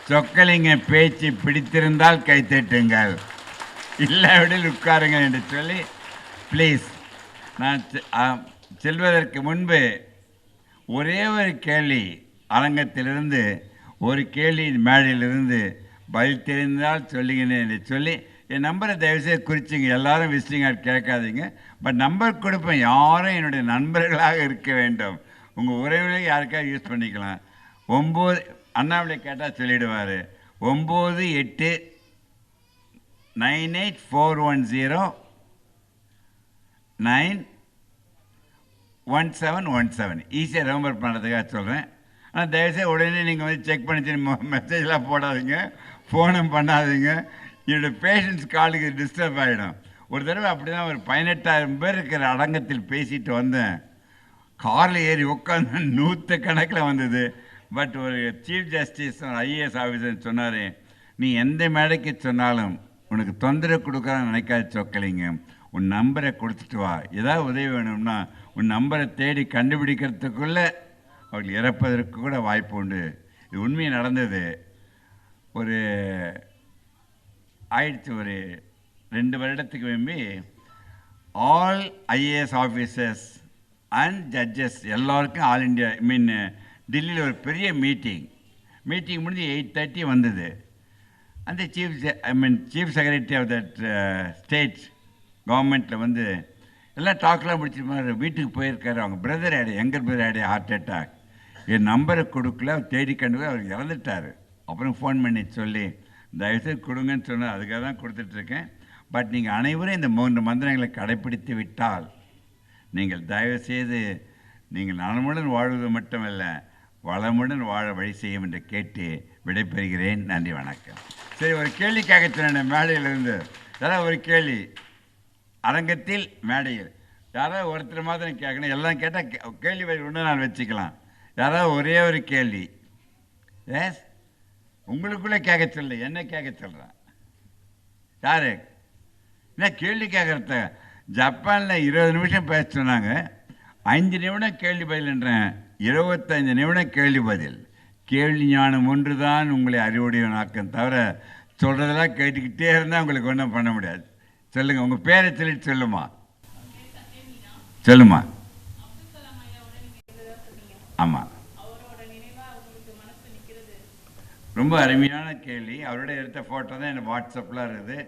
சொக்கலிங்க பேச்சு பிடித்திருந்தால் கைத்தட்டுங்கள், இல்லாவிடில் உட்காருங்க என்று சொல்லி ப்ளீஸ். நான் செல்வதற்கு முன்பு ஒரே ஒரு கேள்வி அரங்கத்திலிருந்து, ஒரு கேள்வி மேடையிலிருந்து பதில் தெரிந்தால் சொல்லுங்கன்னு என்று சொல்லி என் நம்பரை தயவுசெய்து குறிச்சிங்க. எல்லாரும் விசிட்டிங் கார்டு கேட்காதீங்க, பட் நம்பர் கொடுப்பேன். யாரும் என்னுடைய நண்பர்களாக இருக்க வேண்டும். உங்கள் உறவினர்கள் யாருக்காவது யூஸ் பண்ணிக்கலாம். 9 அண்ணாமலை கேட்டால் சொல்லிவிடுவார். 9849091717 ஈஸியாக ரிமெம்பர் பண்ணுறதுக்காக சொல்கிறேன். ஆனால் தயவுசெய்து உடனே நீங்கள் வந்து செக் பண்ணிச்சு மெசேஜ்லாம் போடாதீங்க, ஃபோனும் பண்ணாதீங்க. என்னுடைய பேஷண்ட்ஸ் காலுக்கு டிஸ்டர்ப் ஆகிடும். ஒரு தடவை அப்படி தான் ஒரு 18,000 பேர் இருக்கிற அரங்கத்தில் பேசிட்டு வந்தேன். காரில் ஏறி உட்காந்து 100 கணக்கில் வந்தது. பட் ஒரு சீஃப் ஜஸ்டிஸ் IAS ஆஃபீஸர் சொன்னார், நீ எந்த மேடைக்கு சொன்னாலும் உனக்கு தொந்தரவு கொடுக்குறான்னு நினைக்காது சொக்கலிங்க, உன் நம்பரை கொடுத்துட்டு வா. ஏதாவது உதவி வேணும்னா உன் நம்பரை தேடி கண்டுபிடிக்கிறதுக்குள்ளே அவர்கள் இறப்பதற்கு கூட வாய்ப்பு உண்டு. இது உண்மையாக நடந்தது. ஒரு 2 வருடத்துக்கு முன்பு all IAS officers and judges எல்லாருக்கும் ஆல் இண்டியா டெல்லியில் ஒரு பெரிய மீட்டிங் முடிஞ்சு 8:30 வந்தது. அந்த chief secretary of that state கவர்மெண்ட்டில் வந்து எல்லாம் டாக்லாம் முடிச்சிருப்பாரு. வீட்டுக்கு போயிருக்காரு. அவங்க brother younger brother heart attack. என் நம்பரை கொடுக்கல, தேடி கண்டு அவர் இறந்துட்டார். அப்புறம் ஃபோன் பண்ணி சொல்லி தயவுசெய்து கொடுங்கன்னு சொன்னார். அதுக்காக தான் கொடுத்துட்ருக்கேன். பட் நீங்கள் அனைவரும் இந்த 3 மந்திரங்களை கடைப்பிடித்து விட்டால் நீங்கள் தயவுசெய்து நீங்கள் நலமுடன் வாழ்வது மட்டுமல்ல, வளமுடன் வாழ வழி செய்யும் என்று கேட்டு விடைபெறுகிறேன். நன்றி, வணக்கம். சரி, ஒரு கேள்வி கேட்க சொன்னேன் மேடையிலிருந்து. யாராவது ஒரு கேள்வி அரங்கத்தில் மேடையில் யாராவது ஒருத்தர் மாதிரி கேட்கணும். எல்லாம் கேட்டால் கேள்வி ஒன்று நான் வச்சுக்கலாம். யாராவது ஒரே ஒரு கேள்வி. எஸ், உங்களுக்குள்ளே கேட்க சொல்ல, என்ன கேட்க சொல்கிறேன்? யாரு என்ன கேள்வி கேட்குறத? ஜப்பானில் 20 நிமிஷம் பேச சொன்னாங்க. 5 நிமிடம் கேள்வி பதில்ன்றேன். 25 நிமிடம் கேள்வி பதில். கேள்வி ஞானம் ஒன்று தான் உங்களை அறிவுடையவனாக்கும் தவிர சொல்கிறதெல்லாம் கேட்டுக்கிட்டே இருந்தால் உங்களுக்கு ஒன்றும் பண்ண முடியாது. சொல்லுங்கள், உங்கள் பேரை சொல்லிட்டு சொல்லுமா. சொல்லுமா. ஆமாம், ரொம்ப அருமையான கேள்வி. அவரோட எடுத்த ஃபோட்டோ தான் எனக்கு வாட்ஸ்அப்பில் இருக்குது.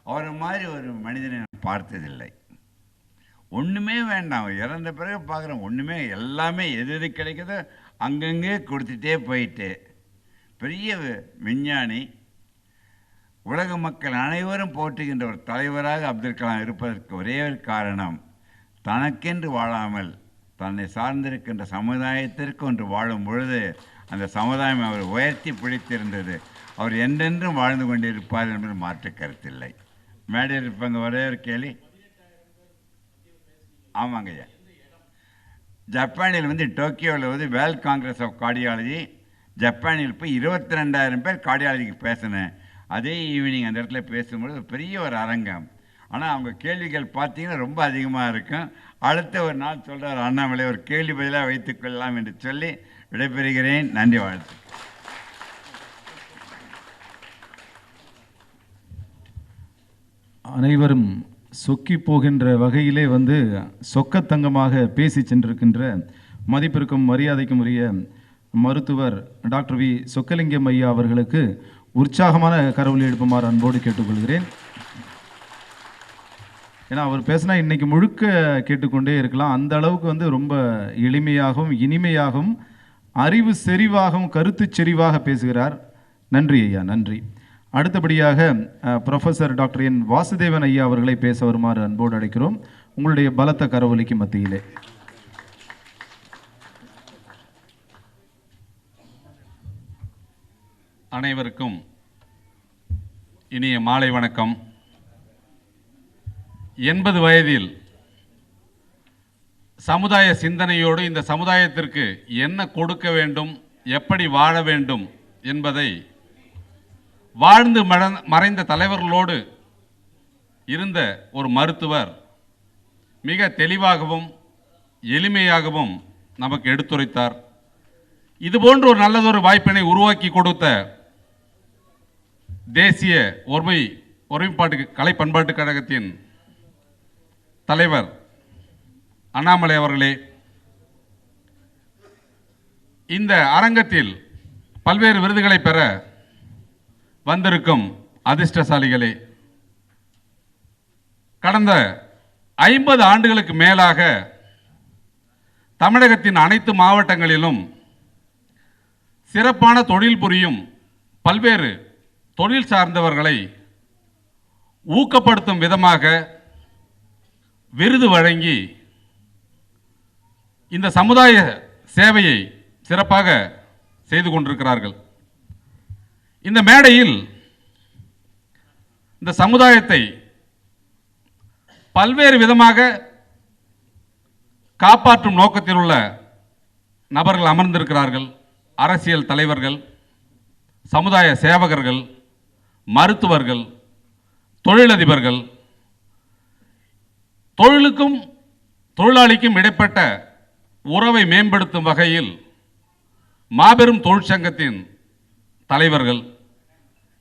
அவரை மாதிரி ஒரு மனிதனை நான் பார்த்ததில்லை. ஒன்றுமே வேண்டாம், இறந்த பிறகு பார்க்குறேன். ஒன்றுமே எல்லாமே எது கிடைக்குதோ அங்கங்கே கொடுத்துட்டே போயிட்டு பெரிய விஞ்ஞானி. உலக மக்கள் அனைவரும் போற்றுகின்ற ஒரு தலைவராக அப்துல் கலாம் இருப்பதற்கு ஒரே ஒரு காரணம், தனக்கென்று வாழாமல் தன்னை சார்ந்திருக்கின்ற சமுதாயத்திற்கு ஒன்று வாழும் பொழுது அந்த சமுதாயம் அவர் உயர்த்தி பிடித்திருந்தது. அவர் என்றென்றும் வாழ்ந்து கொண்டிருப்பார் என்பது மாற்று கருத்தில்லை. மேடையில் இருப்பாங்க. ஒரே ஒரு கேள்வி. ஆமாங்க ஐயா, ஜப்பானில் வந்து டோக்கியோவில் வந்து வேர்ல்ட் காங்கிரஸ் ஆஃப் கார்டியாலஜி, ஜப்பானில் போய் 22,000 பேர் கார்டியாலஜிக்கு பேசினேன். அதே ஈவினிங் அந்த இடத்துல பேசும்பொழுது பெரிய ஒரு அரங்கம். ஆனால் அவங்க கேள்விகள் பார்த்தீங்கன்னா ரொம்ப அதிகமாக இருக்கும். அடுத்த ஒரு நாள் சொல்கிறார் அண்ணாமலை, ஒரு கேள்வி பதிலாக வைத்துக்கொள்ளலாம் என்று சொல்லி விடைபெறுகிறேன். நன்றி, வாழ்த்து. அனைவரும் சொக்கி போகின்ற வகையிலே வந்து சொக்கத்தங்கமாக பேசி சென்றிருக்கின்ற மதிப்பிற்கும் மரியாதைக்கும் உரிய மருத்துவர் டாக்டர் வி சொக்கலிங்கம் ஐயா அவர்களுக்கு உற்சாகமான கரவொலி எழுப்புமாறு அன்போடு கேட்டுக்கொள்கிறேன். ஏன்னா அவர் பேசினா இன்னைக்கு முழுக்க கேட்டுக்கொண்டே இருக்கலாம். அந்த அளவுக்கு வந்து ரொம்ப எளிமையாகவும் இனிமையாகவும் அறிவு செறிவாகவும் கருத்து செறிவாக பேசுகிறார். நன்றி ஐயா, நன்றி. அடுத்தபடியாக ப்ரொஃபஸர் டாக்டர் என் வாசுதேவன் ஐயா அவர்களை பேச வருமாறு அன்போடு அழைக்கிறோம். உங்களுடைய பலத்த கரவொலிக்கு மத்தியிலே. அனைவருக்கும் இனிய மாலை வணக்கம். 80 வயதில் சமுதாய சிந்தனையோடு இந்த சமுதாயத்திற்கு என்ன கொடுக்க வேண்டும், எப்படி வாழ வேண்டும் என்பதை வாழ்ந்து மறைந்த தலைவர்களோடு இருந்த ஒரு மருத்துவர் மிக தெளிவாகவும் எளிமையாகவும் நமக்கு எடுத்துரைத்தார். இதுபோன்ற ஒரு நல்லதொரு வாய்ப்பினை உருவாக்கி கொடுத்த தேசிய ஒருமைப்பாட்டு கலை பண்பாட்டுக் கழகத்தின் தலைவர் அண்ணாமலை அவர்களே, இந்த அரங்கத்தில் பல்வேறு விருதுகளை பெற வந்திருக்கும் அதிர்ஷ்டசாலிகளே, கடந்த 50 ஆண்டுகளுக்கு மேலாக தமிழகத்தின் அனைத்து மாவட்டங்களிலும் சிறப்பான தொழில் புரியும் பல்வேறு தொழில் சார்ந்தவர்களை ஊக்கப்படுத்தும் விதமாக விருது வழங்கி இந்த சமுதாய சேவையை சிறப்பாக செய்து கொண்டிருக்கிறார்கள். இந்த மேடையில் இந்த சமுதாயத்தை பல்வேறு விதமாக காப்பாற்றும் நோக்கத்தில் உள்ள நபர்கள் அமர்ந்திருக்கிறார்கள். அரசியல் தலைவர்கள், சமுதாய சேவகர்கள், மருத்துவர்கள், தொழிலதிபர்கள், தொழிலுக்கும் தொழிலாளிக்கும் இடைப்பட்ட உறவை மேம்படுத்தும் வகையில் மாபெரும் தொழிற்சங்கத்தின் தலைவர்கள்,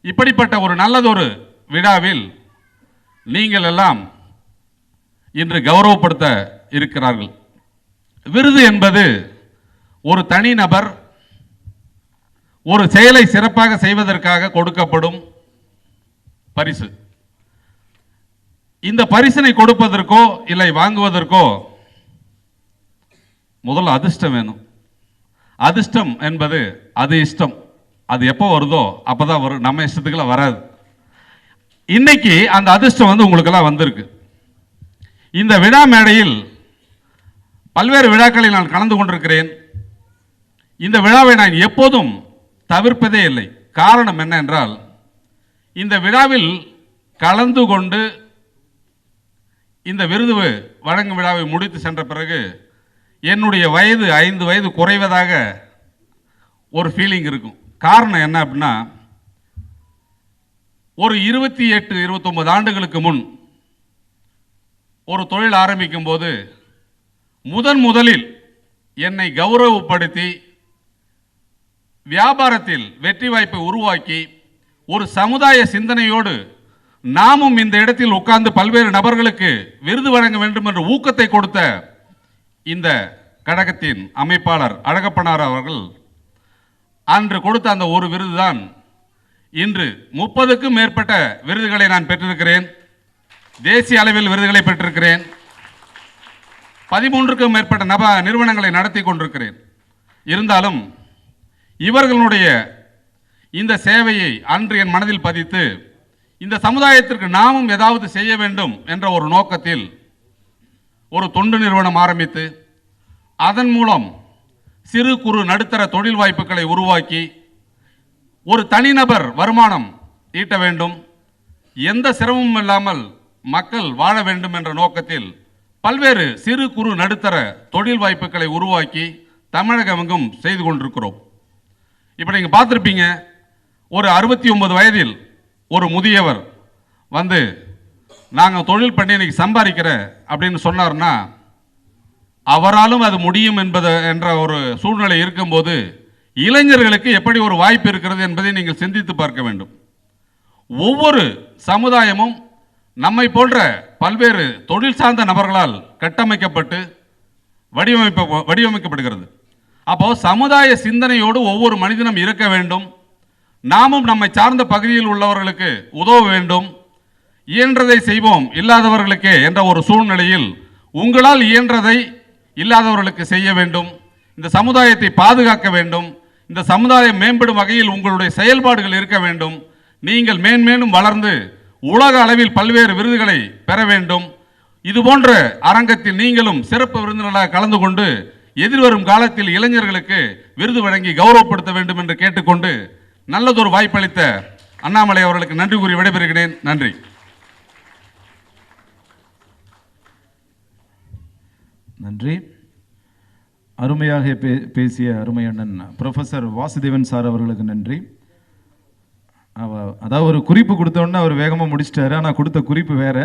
இப்படிப்பட்ட ஒரு நல்லதொரு விழாவில் நீங்கள் எல்லாம் இன்று கௌரவப்படுத்த இருக்கிறார்கள். விருது என்பது ஒரு தனிநபர் ஒரு செயலை சிறப்பாக செய்வதற்காக கொடுக்கப்படும் பரிசு. இந்த பரிசினை கொடுப்பதற்கோ இல்லை வாங்குவதற்கோ முதல்ல அதிர்ஷ்டம் வேணும். அதிர்ஷ்டம் என்பது அது இஷ்டம், அது எப்போ வருதோ அப்போதான் வரும், நம்ம இஷ்டத்துக்குலாம் வராது. இன்னைக்கு அந்த அதிர்ஷ்டம் உங்களுக்கெல்லாம் வந்திருக்கு. இந்த விழா மேடையில் பல்வேறு விழாக்களில் நான் கலந்து கொண்டிருக்கிறேன். இந்த விழாவை நான் எப்போதும் தவிர்ப்பதே இல்லை. காரணம் என்ன என்றால், இந்த விழாவில் கலந்து கொண்டு இந்த விருது வழங்கும் விழாவை முடித்து சென்ற பிறகு என்னுடைய வயது 5 வயது குறைவதாக ஒரு ஃபீலிங் இருக்கும். காரணம் என்ன அப்படின்னா, ஒரு 28, 29 ஆண்டுகளுக்கு முன் ஒரு தொழில் ஆரம்பிக்கும் போது முதலில் என்னை கௌரவப்படுத்தி வியாபாரத்தில் வெற்றி வாய்ப்பை உருவாக்கி ஒரு சமுதாய சிந்தனையோடு நாமும் இந்த இடத்தில் உட்கார்ந்து பல்வேறு நபர்களுக்கு விருது வழங்க வேண்டும் என்ற ஊக்கத்தை கொடுத்த இந்த கழகத்தின் அமைப்பாளர் அழகப்பனார் அவர்கள் அன்று கொடுத்த அந்த ஒரு விருதுதான் இன்று 30க்கும் மேற்பட்ட விருதுகளை நான் பெற்றிருக்கிறேன். தேசிய அளவில் விருதுகளை பெற்றிருக்கிறேன். 13க்கும் மேற்பட்ட நிறுவனங்களை நடத்தி கொண்டிருக்கிறேன். இருந்தாலும் இவர்களுடைய இந்த சேவையை அன்று என் மனதில் பதித்து இந்த சமுதாயத்திற்கு நாமும் ஏதாவது செய்ய வேண்டும் என்ற ஒரு நோக்கத்தில் ஒரு தொண்டு நிறுவனம் ஆரம்பித்து அதன் மூலம் சிறு குறு நடுத்தர தொழில் வாய்ப்புகளை உருவாக்கி ஒரு தனிநபர் வருமானம் ஈட்ட வேண்டும், எந்த சிரமமும் இல்லாமல் மக்கள் வாழ வேண்டும் என்ற நோக்கத்தில் பல்வேறு சிறு குறு நடுத்தர தொழில் வாய்ப்புகளை உருவாக்கி தமிழகமெங்கும் செய்து கொண்டிருக்கிறோம். இப்போ நீங்கள் பார்த்துருப்பீங்க, ஒரு 69 வயதில் ஒரு முதியவர் வந்து நாங்கள் தொழில் பண்ணி இன்னைக்கு சம்பாதிக்கிறேன் அப்படின்னு சொன்னார்னா அவராலும் அது முடியும் என்ற ஒரு சூழ்நிலை இருக்கும்போது இளைஞர்களுக்கு எப்படி ஒரு வாய்ப்பு இருக்கிறது என்பதை நீங்கள் சிந்தித்து பார்க்க வேண்டும். ஒவ்வொரு சமுதாயமும் நம்மை போன்ற பல்வேறு தொழில் சார்ந்த நபர்களால் கட்டமைக்கப்பட்டு வடிவமைக்கப்படுகிறது. அப்போ சமுதாய சிந்தனையோடு ஒவ்வொரு மனிதனும் இருக்க வேண்டும். நாமும் நம்மை சார்ந்த பகுதியில் உள்ளவர்களுக்கு உதவ வேண்டும். இயன்றதை செய்வோம் இல்லாதவர்களுக்கே என்ற ஒரு சூழ்நிலையில் உங்களால் இயன்றதை இல்லாதவர்களுக்கு செய்ய வேண்டும். இந்த சமுதாயத்தை பாதுகாக்க வேண்டும். இந்த சமுதாயம் மேம்படும் வகையில் உங்களுடைய செயல்பாடுகள் இருக்க வேண்டும். நீங்கள் மேன்மேலும் வளர்ந்து உலக அளவில் பல்வேறு விருதுகளை பெற வேண்டும். இதுபோன்ற அரங்கத்தில் நீங்களும் சிறப்பு விருந்தினராக கலந்து கொண்டு எதிர்வரும் காலத்தில் இளைஞர்களுக்கு விருது வழங்கி கௌரவப்படுத்த வேண்டும் என்று கேட்டுக்கொண்டு நல்லதொரு வாய்ப்பளித்த அண்ணாமலை அவர்களுக்கு நன்றி கூறி விடைபெறுகிறேன். நன்றி. நன்றி. அருமையாக பேசிய அருமை அண்ணன் ப்ரொஃபஸர் வாசுதேவன் சார் அவர்களுக்கு நன்றி. அதாவது ஒரு குறிப்பு கொடுத்தோன்னே அவர் வேகமாக முடிச்சிட்டாரு. ஆனால் கொடுத்த குறிப்பு வேற.